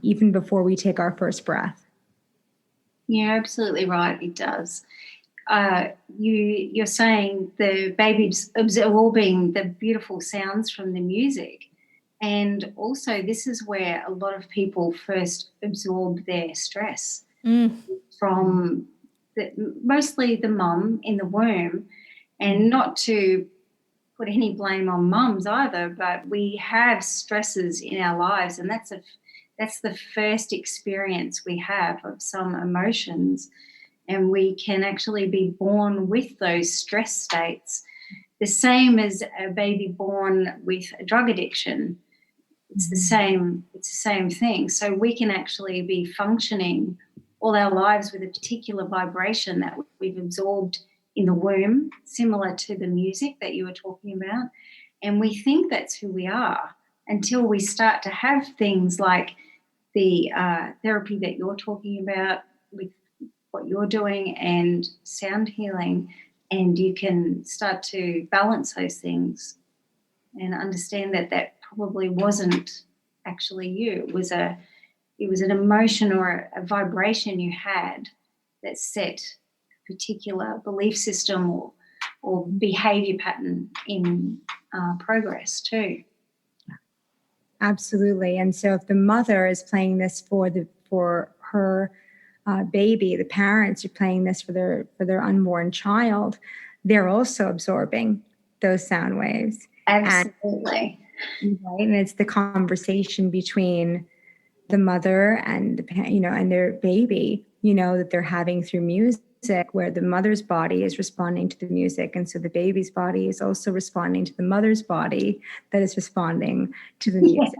even before we take our first breath. Yeah, absolutely right. It does. You're saying the baby's absorbing the beautiful sounds from the music. And also, this is where a lot of people first absorb their stress from mostly the mum in the womb. And not to put any blame on mums either, but we have stresses in our lives, and that's the first experience we have of some emotions. And we can actually be born with those stress states, the same as a baby born with a drug addiction. It's the same thing. So we can actually be functioning all our lives with a particular vibration that we've absorbed in the womb, similar to the music that you were talking about. And we think that's who we are until we start to have things like the therapy that you're talking about with what you're doing and sound healing, and you can start to balance those things and understand that probably wasn't actually you. It was an emotion or a vibration you had that set a particular belief system or behavior pattern in progress too. Absolutely. And so if the mother is playing this for her baby, the parents are playing this for their unborn child, they're also absorbing those sound waves. Absolutely. Right? And it's the conversation between the mother and and their baby, that they're having through music, where the mother's body is responding to the music, and so the baby's body is also responding to the mother's body that is responding to the music.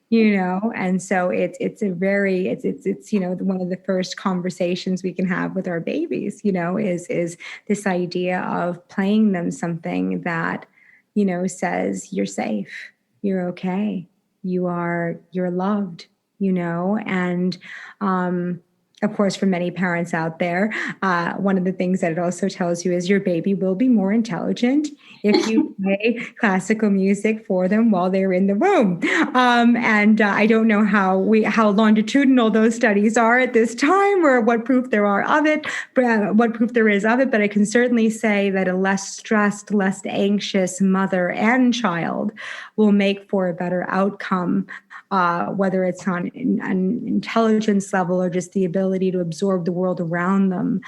Yes. And so it's one of the first conversations we can have with our babies, is this idea of playing them something that says you're safe, you're okay, you're loved, and of course, for many parents out there, one of the things that it also tells you is your baby will be more intelligent if you play classical music for them while they're in the womb. And I don't know how longitudinal those studies are at this time, or what proof there is of it. But I can certainly say that a less stressed, less anxious mother and child will make for a better outcome, whether it's on an intelligence level or just the ability to absorb the world around them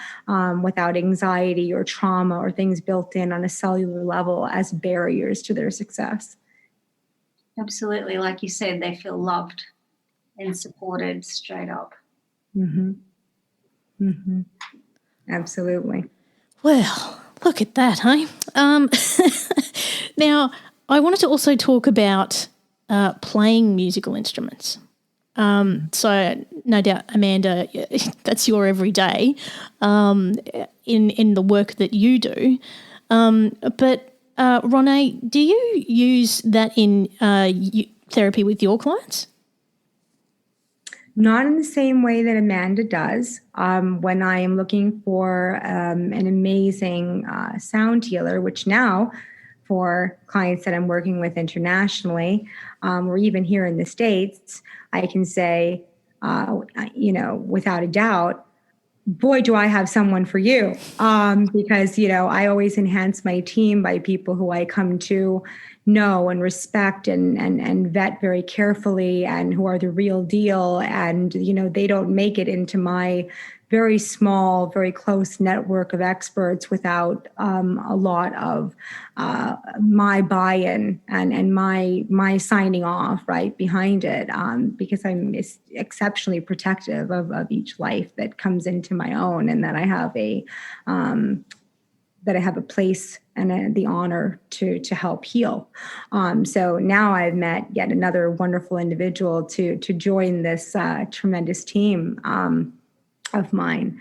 without anxiety or trauma or things built in on a cellular level as barriers to their success. Absolutely. Like you said, they feel loved and supported straight up. Mm-hmm. Mm-hmm. Absolutely. Well, look at that, hey? Now, I wanted to also talk about playing musical instruments. So, no doubt, Amanda, that's your everyday in the work that you do. But Ronaye, do you use that in therapy with your clients? Not in the same way that Amanda does. When I am looking for an amazing sound healer, which now for clients that I'm working with internationally, or even here in the States, I can say, without a doubt, boy, do I have someone for you. Because, I always enhance my team by people who I come to know and respect and vet very carefully and who are the real deal. And, they don't make it into my very small, very close network of experts without a lot of my buy-in and my signing off right behind it, because I'm exceptionally protective of each life that comes into my own, and that I have a place and the honor to help heal. So now I've met yet another wonderful individual to join this tremendous team of mine.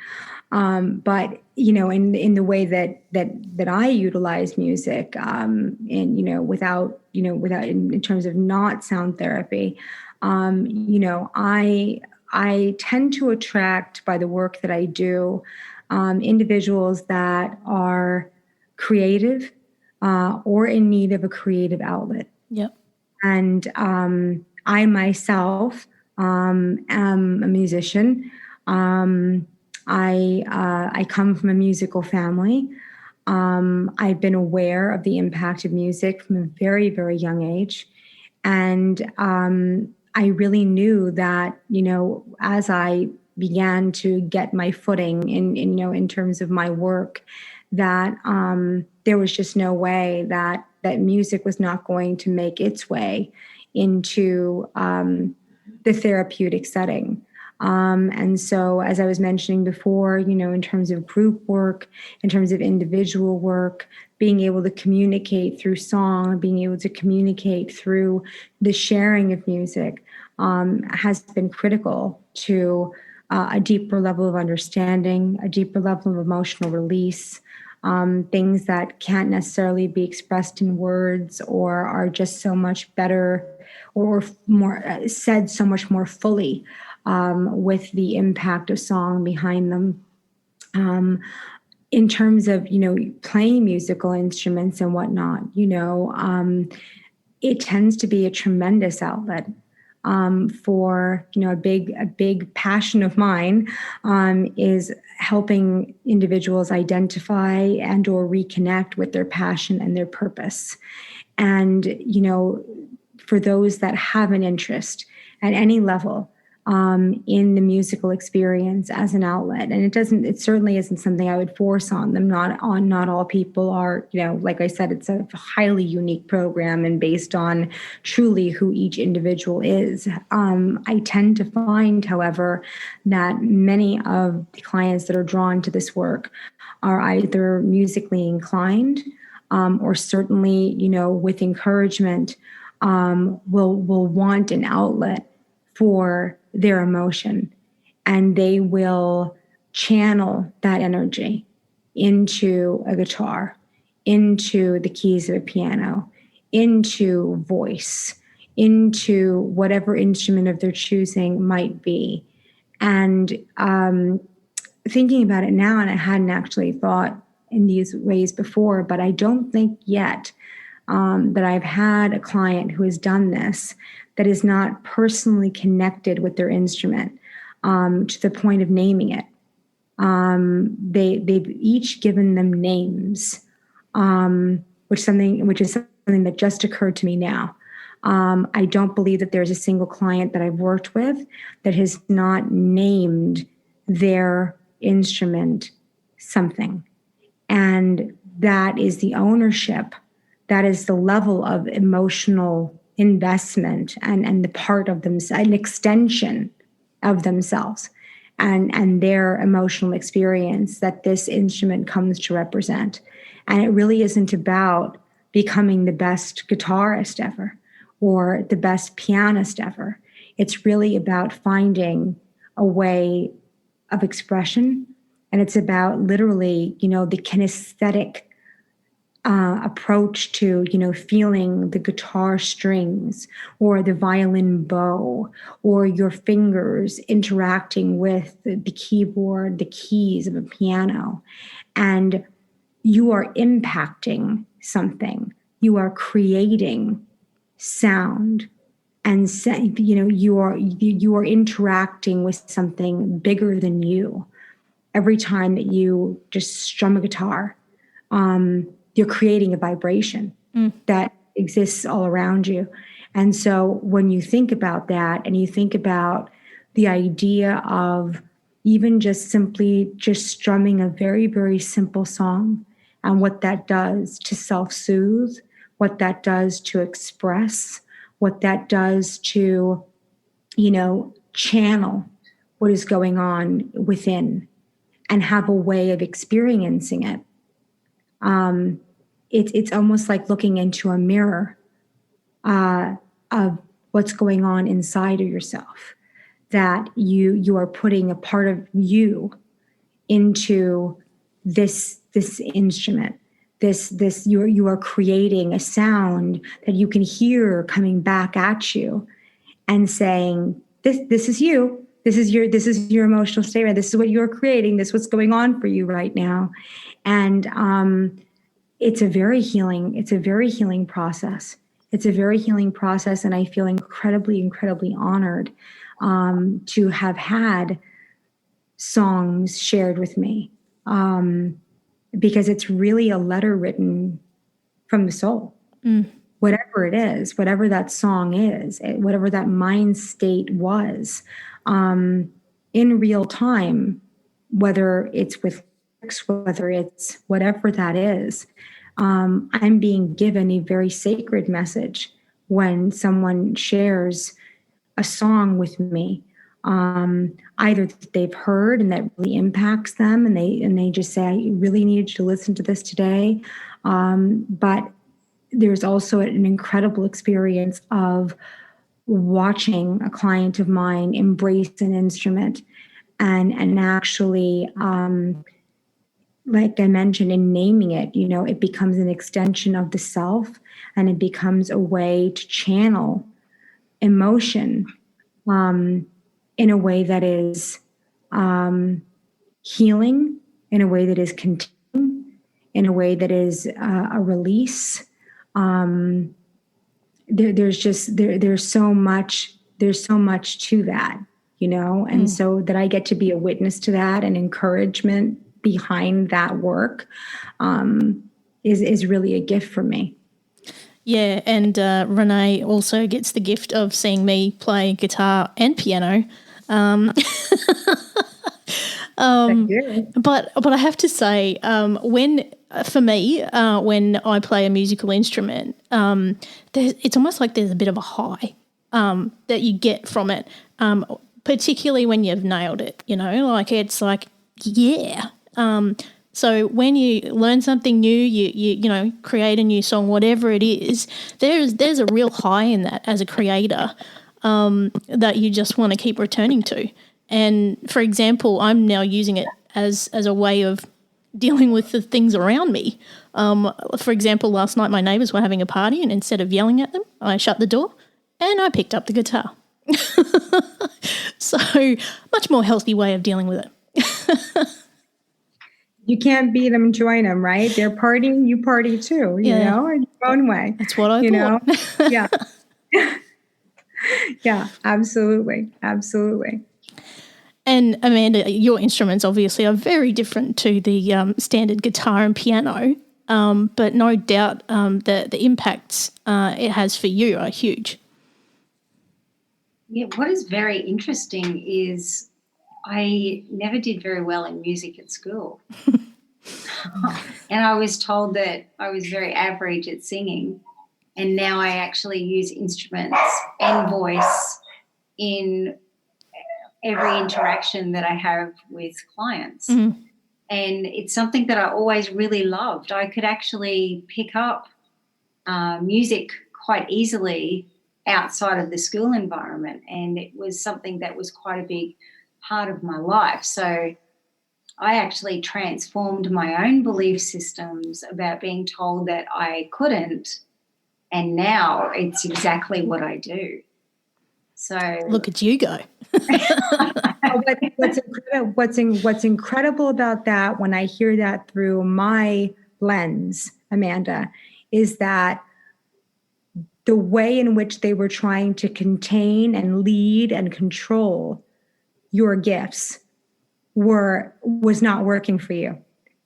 But in the way that I utilize music, and without in terms of not sound therapy, I tend to attract, by the work that I do, individuals that are creative or in need of a creative outlet. Yep. And I myself am a musician. I come from a musical family. I've been aware of the impact of music from a very, very young age. And I really knew that, as I began to get my footing in terms of my work, that there was just no way that music was not going to make its way into the therapeutic setting. And so, as I was mentioning before, in terms of group work, in terms of individual work, being able to communicate through song, being able to communicate through the sharing of music has been critical to a deeper level of understanding, a deeper level of emotional release, things that can't necessarily be expressed in words or are just so much better or more said so much more fully with the impact of song behind them. In terms of, playing musical instruments and whatnot, it tends to be a tremendous outlet for, a big passion of mine is helping individuals identify and or reconnect with their passion and their purpose. And, for those that have an interest at any level in the musical experience as an outlet. And it certainly isn't something I would force on them. Not all people are, like I said, it's a highly unique program and based on truly who each individual is. I tend to find, however, that many of the clients that are drawn to this work are either musically inclined or certainly, with encouragement, will want an outlet for their emotion, and they will channel that energy into a guitar, into the keys of a piano, into voice, into whatever instrument of their choosing might be. And thinking about it now, and I hadn't actually thought in these ways before, but I don't think yet that I've had a client who has done this that is not personally connected with their instrument to the point of naming it. They've each given them names, which is something that just occurred to me now. I don't believe that there's a single client that I've worked with that has not named their instrument something. And that is the ownership. That is the level of emotional investment and the part of themselves, an extension of themselves. and their emotional experience that this instrument comes to represent. And it really isn't about becoming the best guitarist ever or the best pianist ever. It's really about finding a way of expression. And it's about literally, the kinesthetic approach to, feeling the guitar strings or the violin bow or your fingers interacting with the keyboard, the keys of a piano. And you are impacting something. You are creating sound, and you are interacting with something bigger than you. Every time that you just strum a guitar, you're creating a vibration that exists all around you. And so when you think about that, and you think about the idea of even just simply just strumming a very, very simple song, and what that does to self-soothe, what that does to express, what that does to, channel what is going on within and have a way of experiencing it. It's almost like looking into a mirror of what's going on inside of yourself, that you are putting a part of you into this instrument. You are creating a sound that you can hear coming back at you and saying, this is you. This is your emotional state, right? This is what you're creating. This is what's going on for you right now. And it's a very healing process. It's a very healing process. And I feel incredibly, incredibly honored to have had songs shared with me. Because it's really a letter written from the soul. Whatever it is, whatever that song is, whatever that mind state was, in real time, whether it's with lyrics, whether it's whatever that is, I'm being given a very sacred message when someone shares a song with me. Either that they've heard and that really impacts them, and they just say, I really needed you to listen to this today. But there's also an incredible experience of watching a client of mine embrace an instrument and actually, like I mentioned, in naming it, it becomes an extension of the self, and it becomes a way to channel emotion in a way that is healing, in a way that is containing, in a way that is a release. There's so much to that, and so that I get to be a witness to that and encouragement behind that work is really a gift for me. Yeah, and Ronaye also gets the gift of seeing me play guitar and piano. But I have to say, when I play a musical instrument, it's almost like there's a bit of a high that you get from it, particularly when you've nailed it. It's like, yeah. So when you learn something new, you create a new song, whatever it is, there's a real high in that as a creator that you just want to keep returning to. And for example, I'm now using it as a way of dealing with the things around me. For example, last night my neighbours were having a party, and instead of yelling at them, I shut the door and I picked up the guitar. So much more healthy way of dealing with it. You can't beat them, join them, right? They're partying, you party too, in your own way. That's what I thought. Yeah. Yeah, absolutely. Absolutely. And Amanda, your instruments obviously are very different to the standard guitar and piano, but no doubt the impacts it has for you are huge. Yeah, what is very interesting is I never did very well in music at school. And I was told that I was very average at singing, and now I actually use instruments and voice in every interaction that I have with clients. Mm-hmm. And it's something that I always really loved. I could actually pick up music quite easily outside of the school environment, and it was something that was quite a big part of my life. So I actually transformed my own belief systems about being told that I couldn't, and now it's exactly what I do. So Look at you go. What's incredible about that, when I hear that through my lens, Amanda, is that the way in which they were trying to contain and lead and control your gifts was not working for you.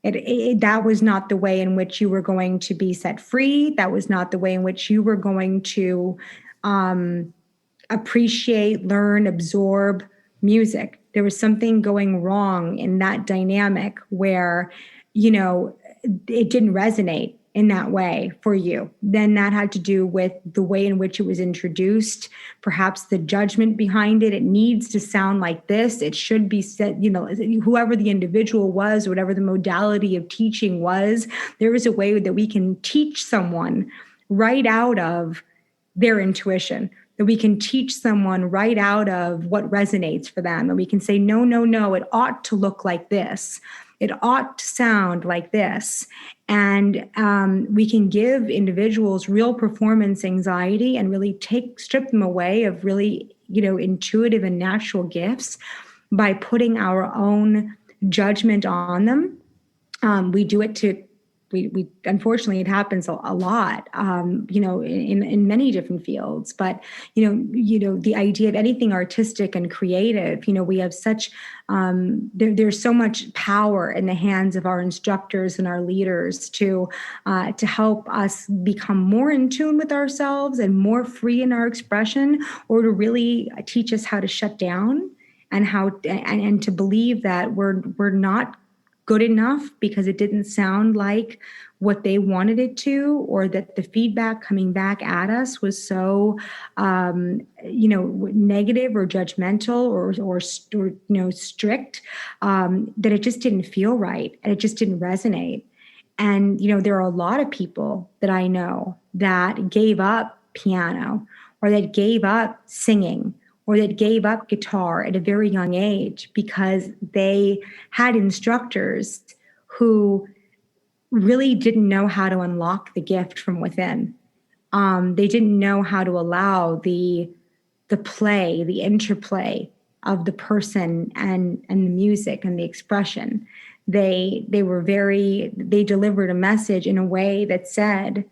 That was not the way in which you were going to be set free. That was not the way in which you were going to appreciate, learn, absorb music. There was something going wrong in that dynamic where, it didn't resonate in that way for you. Then that had to do with the way in which it was introduced, perhaps the judgment behind it. It needs to sound like this. It should be said, whoever the individual was, whatever the modality of teaching was, there is a way that we can teach someone right out of their intuition, that we can teach someone right out of what resonates for them. And we can say, no, it ought to look like this. It ought to sound like this. And we can give individuals real performance anxiety and really strip them away of really, intuitive and natural gifts by putting our own judgment on them. We do it we unfortunately, it happens a lot, in many different fields. But the idea of anything artistic and creative, we have such there's so much power in the hands of our instructors and our leaders to help us become more in tune with ourselves and more free in our expression, or to really teach us how to shut down and and to believe that we're not good enough because it didn't sound like what they wanted it to, or that the feedback coming back at us was so, negative or judgmental or strict, that it just didn't feel right and it just didn't resonate. And, there are a lot of people that I know that gave up piano, or that gave up singing, or that gave up guitar at a very young age because they had instructors who really didn't know how to unlock the gift from within. They didn't know how to allow the play, the interplay of the person and the music and the expression. They delivered a message in a way that said,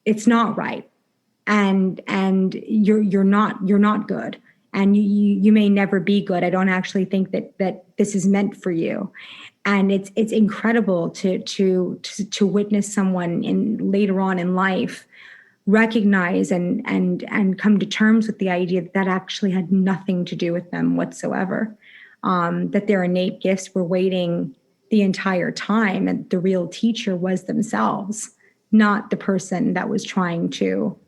it's not right. And you're not good, and you may never be good. I don't actually think that this is meant for you. And it's incredible to witness someone later on in life recognize and come to terms with the idea that actually had nothing to do with them whatsoever. That their innate gifts were waiting the entire time, and the real teacher was themselves, not the person that was trying to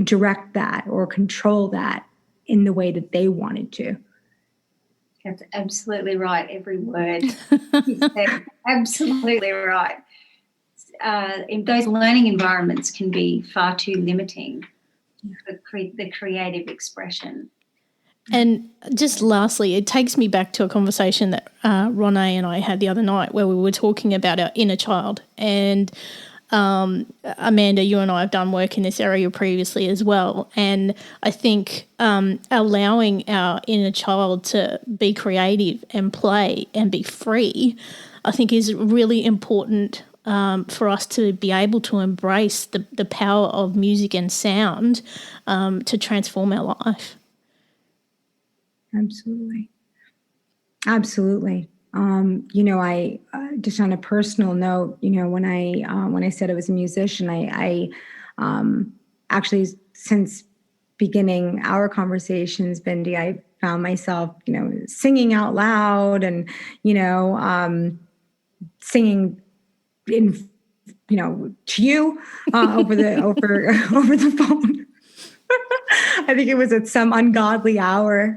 direct that or control that in the way that they wanted to. That's absolutely right. Every word you said, absolutely right. In those learning environments can be far too limiting for the creative expression. And just lastly, it takes me back to a conversation that Ronaye and I had the other night, where we were talking about our inner child. And Amanda, you and I have done work in this area previously as well. And I think allowing our inner child to be creative and play and be free, I think is really important for us to be able to embrace the power of music and sound to transform our life. Absolutely. I just on a personal note, when I said I was a musician, I actually, since beginning our conversations, Bindi, I found myself, singing out loud and, singing in, to you over the phone. I think it was at some ungodly hour.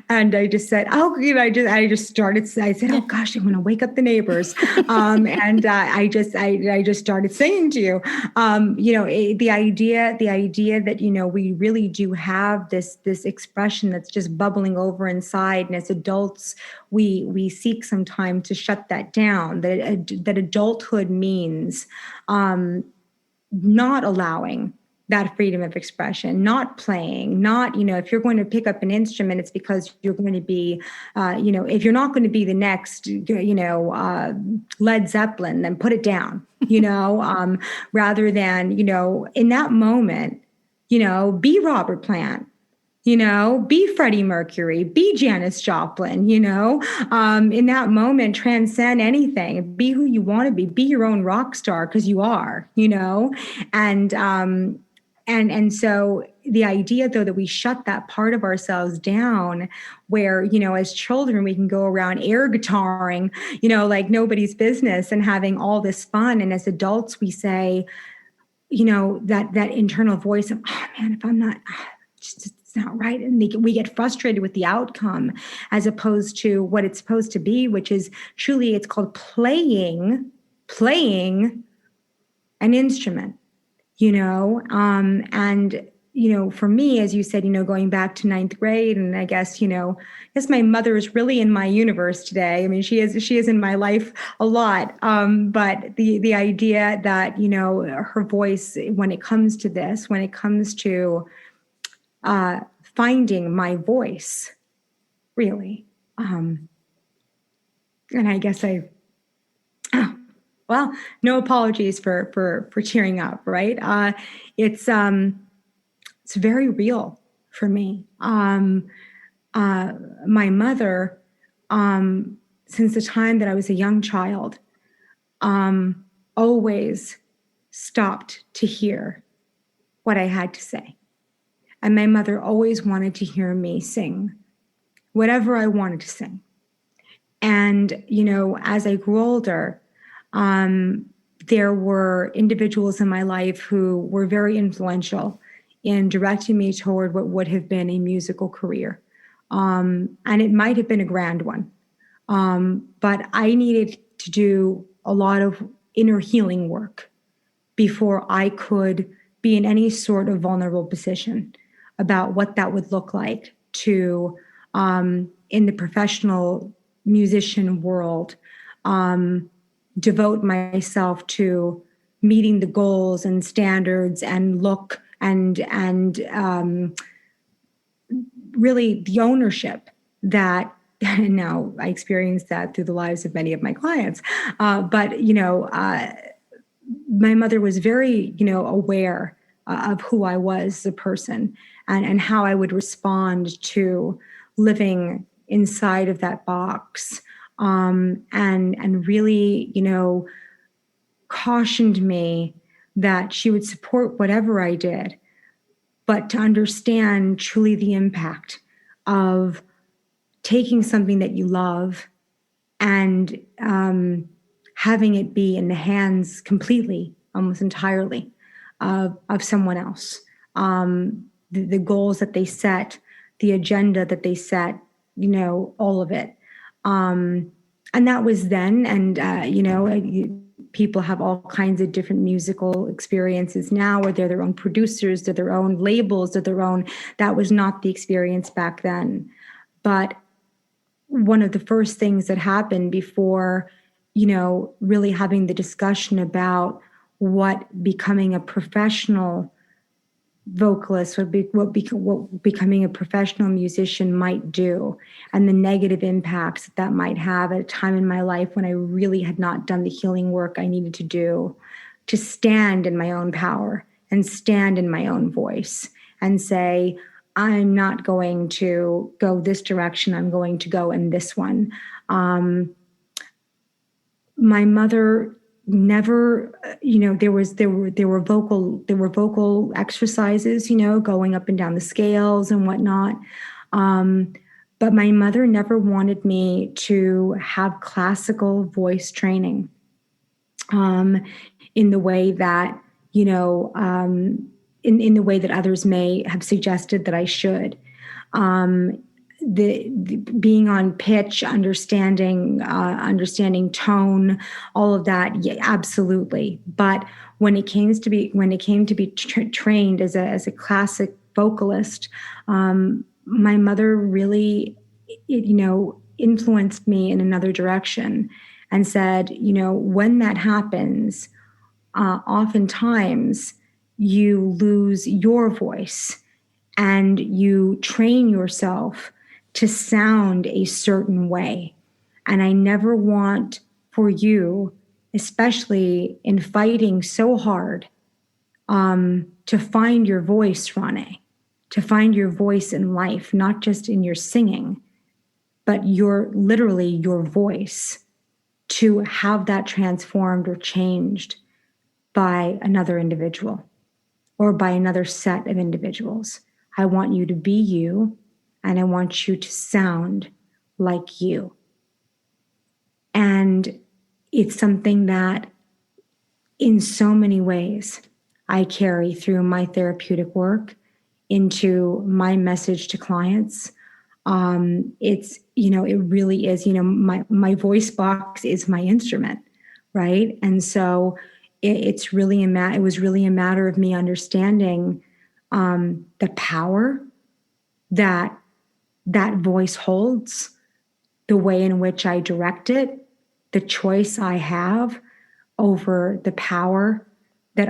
And I just said, oh, I just started, I said, oh gosh, I'm going to wake up the neighbors. And I just started singing to you. The idea that, we really do have this expression that's just bubbling over inside. And as adults, we seek some time to shut that down, that adulthood means not allowing that freedom of expression, not playing, not, if you're going to pick up an instrument, it's because you're going to be, if you're not going to be the next, Led Zeppelin, then put it down, rather than, in that moment, be Robert Plant, be Freddie Mercury, be Janis Joplin, in that moment, transcend anything, be who you want to be your own rock star, because you are, and so the idea, though, that we shut that part of ourselves down where, as children, we can go around air guitaring, like nobody's business and having all this fun. And as adults, we say, that internal voice of, oh man, if I'm not, it's not right. And we get frustrated with the outcome as opposed to what it's supposed to be, which is truly, it's called playing an instrument. For me, as you said, going back to ninth grade, and I guess my mother is really in my universe today. I mean, she is in my life a lot. But the idea that, her voice, when it comes to this, when it comes to finding my voice, really, and I guess well, no apologies for cheering up, right? It's very real for me. My mother, since the time that I was a young child, always stopped to hear what I had to say. And my mother always wanted to hear me sing whatever I wanted to sing. And, as I grew older, there were individuals in my life who were very influential in directing me toward what would have been a musical career. And it might have been a grand one. But I needed to do a lot of inner healing work before I could be in any sort of vulnerable position about what that would look like to, in the professional musician world, devote myself to meeting the goals and standards and look and really the ownership that, and now I experienced that through the lives of many of my clients. But my mother was very, aware of who I was as a person and how I would respond to living inside of that box. And really, cautioned me that she would support whatever I did, but to understand truly the impact of taking something that you love and having it be in the hands completely, almost entirely, of someone else. The goals that they set, the agenda that they set, all of it. And that was then, and people have all kinds of different musical experiences now, where they're their own producers, they're their own labels, they're their own. That was not the experience back then. But one of the first things that happened before, really having the discussion about what becoming a professional vocalist would be, what becoming a professional musician might do, and the negative impacts that might have at a time in my life when I really had not done the healing work I needed to do to stand in my own power and stand in my own voice and say, I'm not going to go this direction, I'm going to go in this one. My mother never, there were vocal exercises, going up and down the scales and whatnot. But my mother never wanted me to have classical voice training, in the way that, in the way that others may have suggested that I should. The being on pitch, understanding tone, all of that, yeah, absolutely. But when it came to be trained as a classic vocalist, my mother really, influenced me in another direction, and said, when that happens, oftentimes you lose your voice and you train yourself to sound a certain way. And I never want for you, especially in fighting so hard, to find your voice, Ronaye, to find your voice in life, not just in your singing, but literally your voice, to have that transformed or changed by another individual or by another set of individuals. I want you to be you, and I want you to sound like you. And it's something that in so many ways I carry through my therapeutic work into my message to clients. It's, it really is, my voice box is my instrument, right? And so it was really a matter of me understanding the power that voice holds, the way in which I direct it, the choice I have over the power that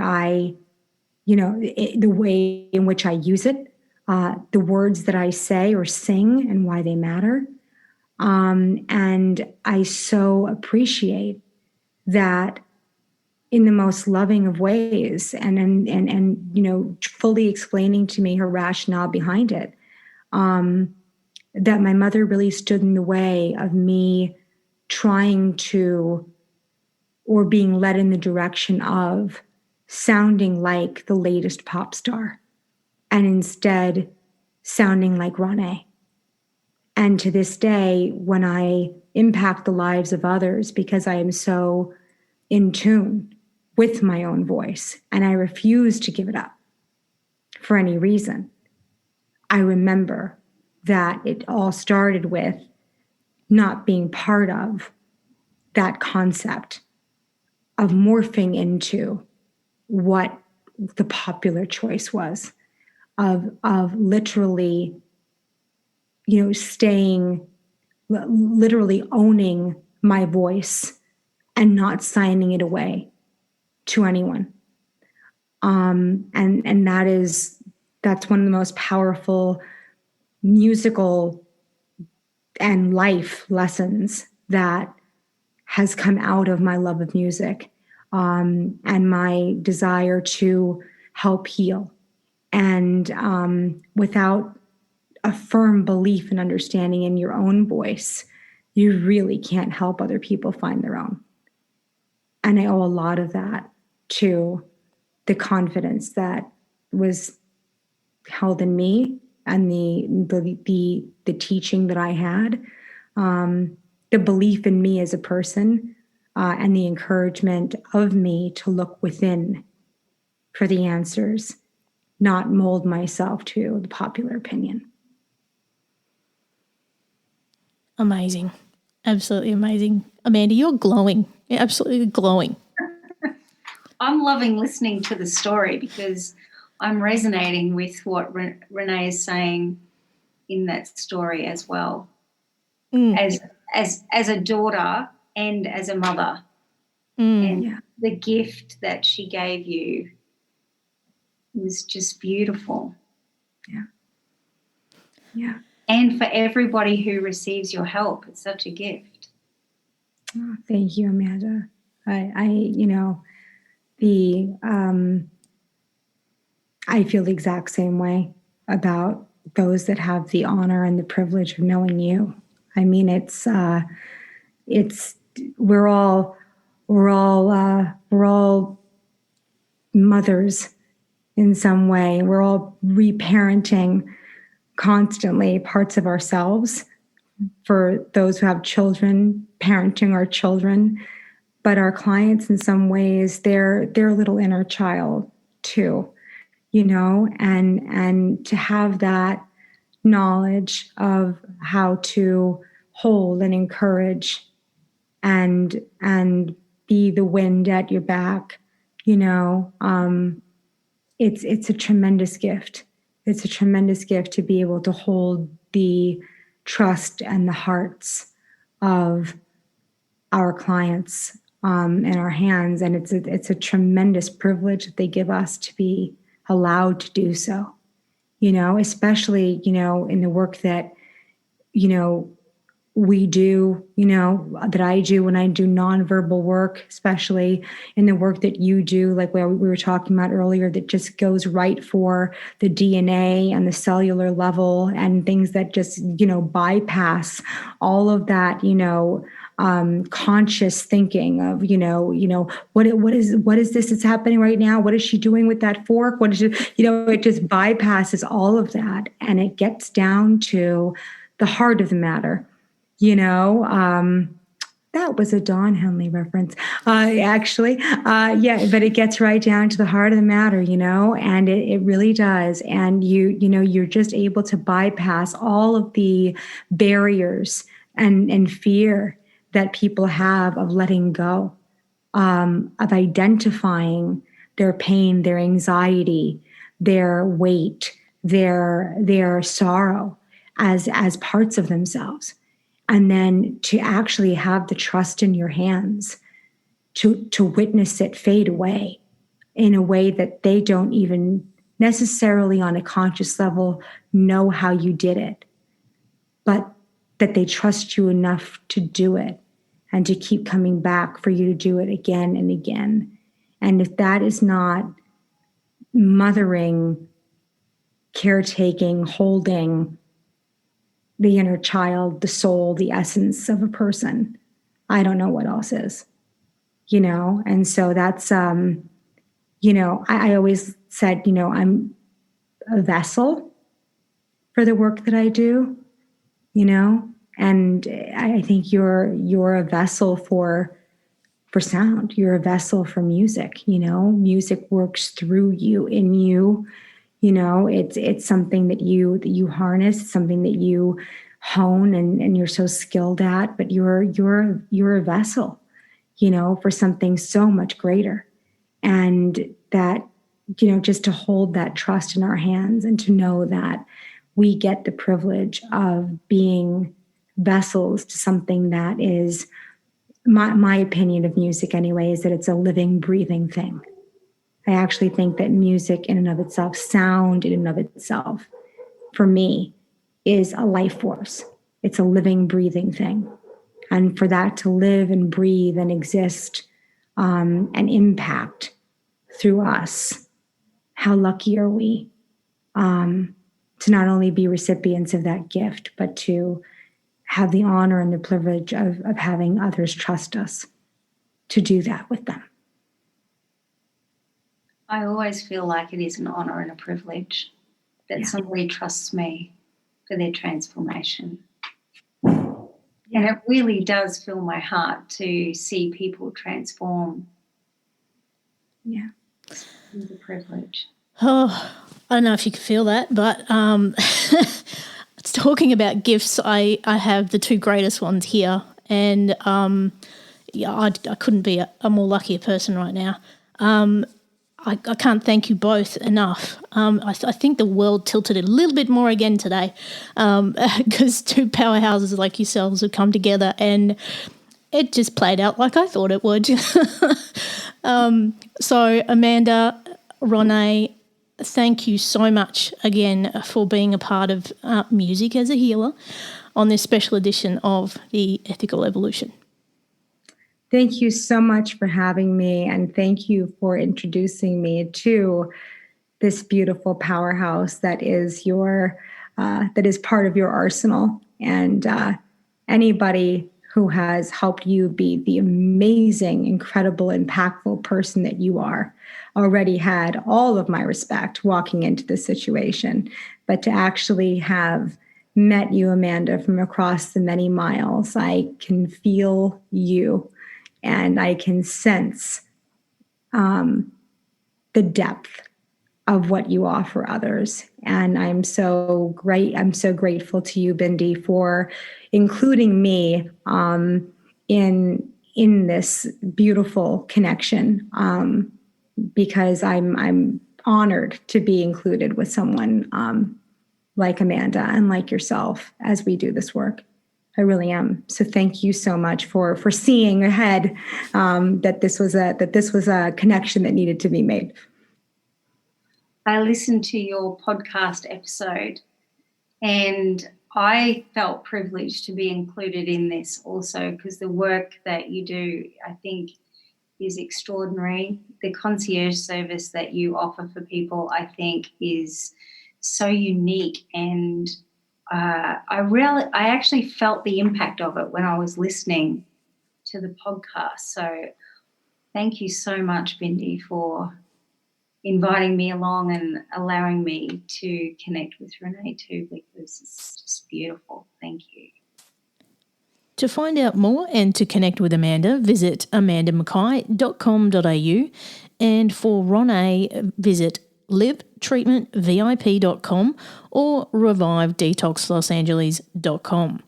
the way in which I use it, the words that I say or sing and why they matter. And I so appreciate that in the most loving of ways, and fully explaining to me her rationale behind it, that my mother really stood in the way of me trying to, or being led in the direction of sounding like the latest pop star, and instead sounding like Ronaye. And to this day, when I impact the lives of others, because I am so in tune with my own voice and I refuse to give it up for any reason, I remember that it all started with not being part of that concept of morphing into what the popular choice was, of literally, literally owning my voice and not signing it away to anyone. And that's one of the most powerful musical and life lessons that has come out of my love of music, and my desire to help heal. And without a firm belief and understanding in your own voice, you really can't help other people find their own. And I owe a lot of that to the confidence that was held in me, and the teaching that I had, the belief in me as a person, and the encouragement of me to look within for the answers, not mold myself to the popular opinion. Amazing. Absolutely amazing. Amanda, you're glowing. You're absolutely glowing. I'm loving listening to the story because I'm resonating with what Ronaye is saying in that story as well. As a daughter and as a mother. And the gift that she gave you was just beautiful. Yeah. Yeah. And for everybody who receives your help, it's such a gift. Oh, thank you, Amanda. I feel the exact same way about those that have the honor and the privilege of knowing you. I mean, we're all mothers in some way. We're all reparenting constantly parts of ourselves. For those who have children, parenting our children, but our clients, in some ways, they're a little inner child too. and to have that knowledge of how to hold and encourage and be the wind at your back, it's a tremendous gift. It's a tremendous gift to be able to hold the trust and the hearts of our clients in our hands, and it's a tremendous privilege that they give us to be allowed to do so. Especially in the work that we do, that I do when I do nonverbal work, especially in the work that you do, like we were talking about earlier, that just goes right for the DNA and the cellular level and things that just, bypass all of that, conscious thinking of, what is this that's happening right now? What is she doing with that fork? What is it? It just bypasses all of that. And it gets down to the heart of the matter. That was a Don Henley reference, actually. But it gets right down to the heart of the matter, and it really does. And you're just able to bypass all of the barriers and fear that people have of letting go, of identifying their pain, their anxiety, their weight, their sorrow as parts of themselves. And then to actually have the trust in your hands to witness it fade away in a way that they don't even necessarily on a conscious level know how you did it, but that they trust you enough to do it and to keep coming back for you to do it again and again. And if that is not mothering, caretaking, holding the inner child, the soul, the essence of a person, I don't know what else is, And so that's, I always said, I'm a vessel for the work that I do, and I think you're a vessel for sound. You're a vessel for music, music works through you, in you. It's something that you harness, it's something that you hone and you're so skilled at, but you're a vessel, for something so much greater. And that, just to hold that trust in our hands and to know that we get the privilege of being vessels to something that is, my opinion of music anyway, is that it's a living, breathing thing. I actually think that music in and of itself, sound in and of itself, for me, is a life force. It's a living, breathing thing. And for that to live and breathe and exist and impact through us, how lucky are we to not only be recipients of that gift, but to have the honor and the privilege of having others trust us to do that with them. I always feel like it is an honor and a privilege that somebody trusts me for their transformation. And it really does fill my heart to see people transform. Yeah. It's a privilege. Oh, I don't know if you can feel that, but talking about gifts, I have the two greatest ones here, and I couldn't be a more luckier person right now. I can't thank you both enough. I think the world tilted a little bit more again today because two powerhouses like yourselves have come together and it just played out like I thought it would. So Amanda, Ronaye, thank you so much again for being a part of Music as a Healer on this special edition of the Ethical Evolution. Thank you so much for having me, and thank you for introducing me to this beautiful powerhouse that is that is part of your arsenal. And anybody who has helped you be the amazing, incredible, impactful person that you are already had all of my respect walking into this situation. But to actually have met you, Amanda, from across the many miles, I can feel you. And I can sense the depth of what you offer others. And I'm so grateful to you, Bindi, for including me in this beautiful connection, because I'm honored to be included with someone like Amanda and like yourself as we do this work. I really am. So thank you so much for seeing ahead that this was a connection that needed to be made. I listened to your podcast episode and I felt privileged to be included in this also, because the work that you do, I think, is extraordinary. The concierge service that you offer for people, I think, is so unique, and I actually felt the impact of it when I was listening to the podcast. So thank you so much, Bindi, for inviting me along and allowing me to connect with Ronaye too, because it's just beautiful. Thank you. To find out more and to connect with Amanda, visit amandamackay.com.au, and for Ronaye, visit livetreatmentvip.com or revivedetoxlosangeles.com.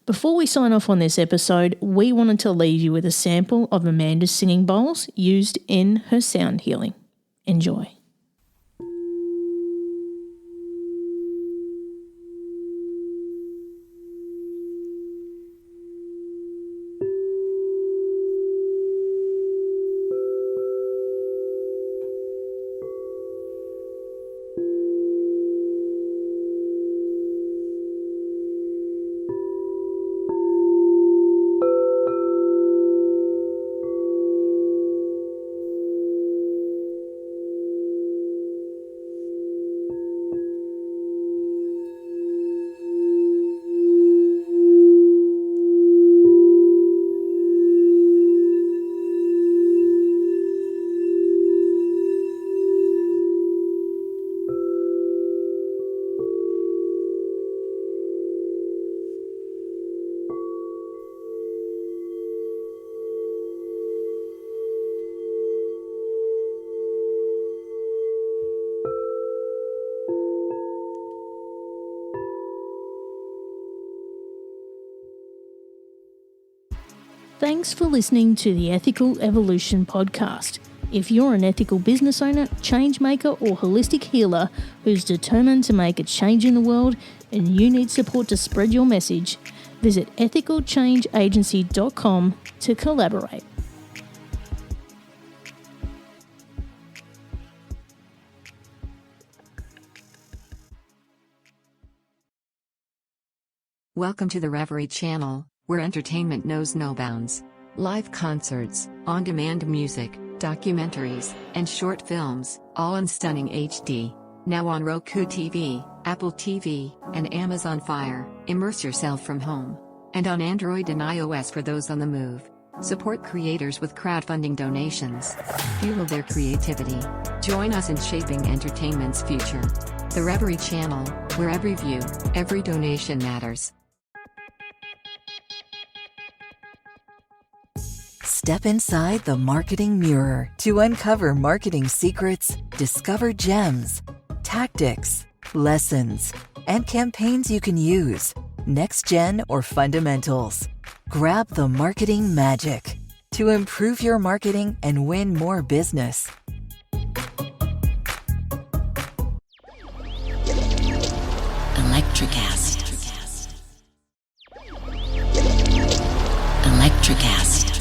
Before we sign off on this episode, we wanted to leave you with a sample of Amanda's singing bowls used in her sound healing. Enjoy. Thanks for listening to the Ethical Evolution podcast. If you're an ethical business owner, change maker, or holistic healer who's determined to make a change in the world and you need support to spread your message, visit ethicalchangeagency.com to collaborate. Welcome to the Reverie channel, where entertainment knows no bounds. Live concerts, on-demand music, documentaries, and short films, all in stunning HD. Now on Roku TV, Apple TV, and Amazon Fire. Immerse yourself from home. And on Android and iOS for those on the move. Support creators with crowdfunding donations. Fuel their creativity. Join us in shaping entertainment's future. The Reverie channel, where every view, every donation matters. Step inside the marketing mirror to uncover marketing secrets, discover gems, tactics, lessons, and campaigns you can use, next gen or fundamentals. Grab the marketing magic to improve your marketing and win more business. Electricast.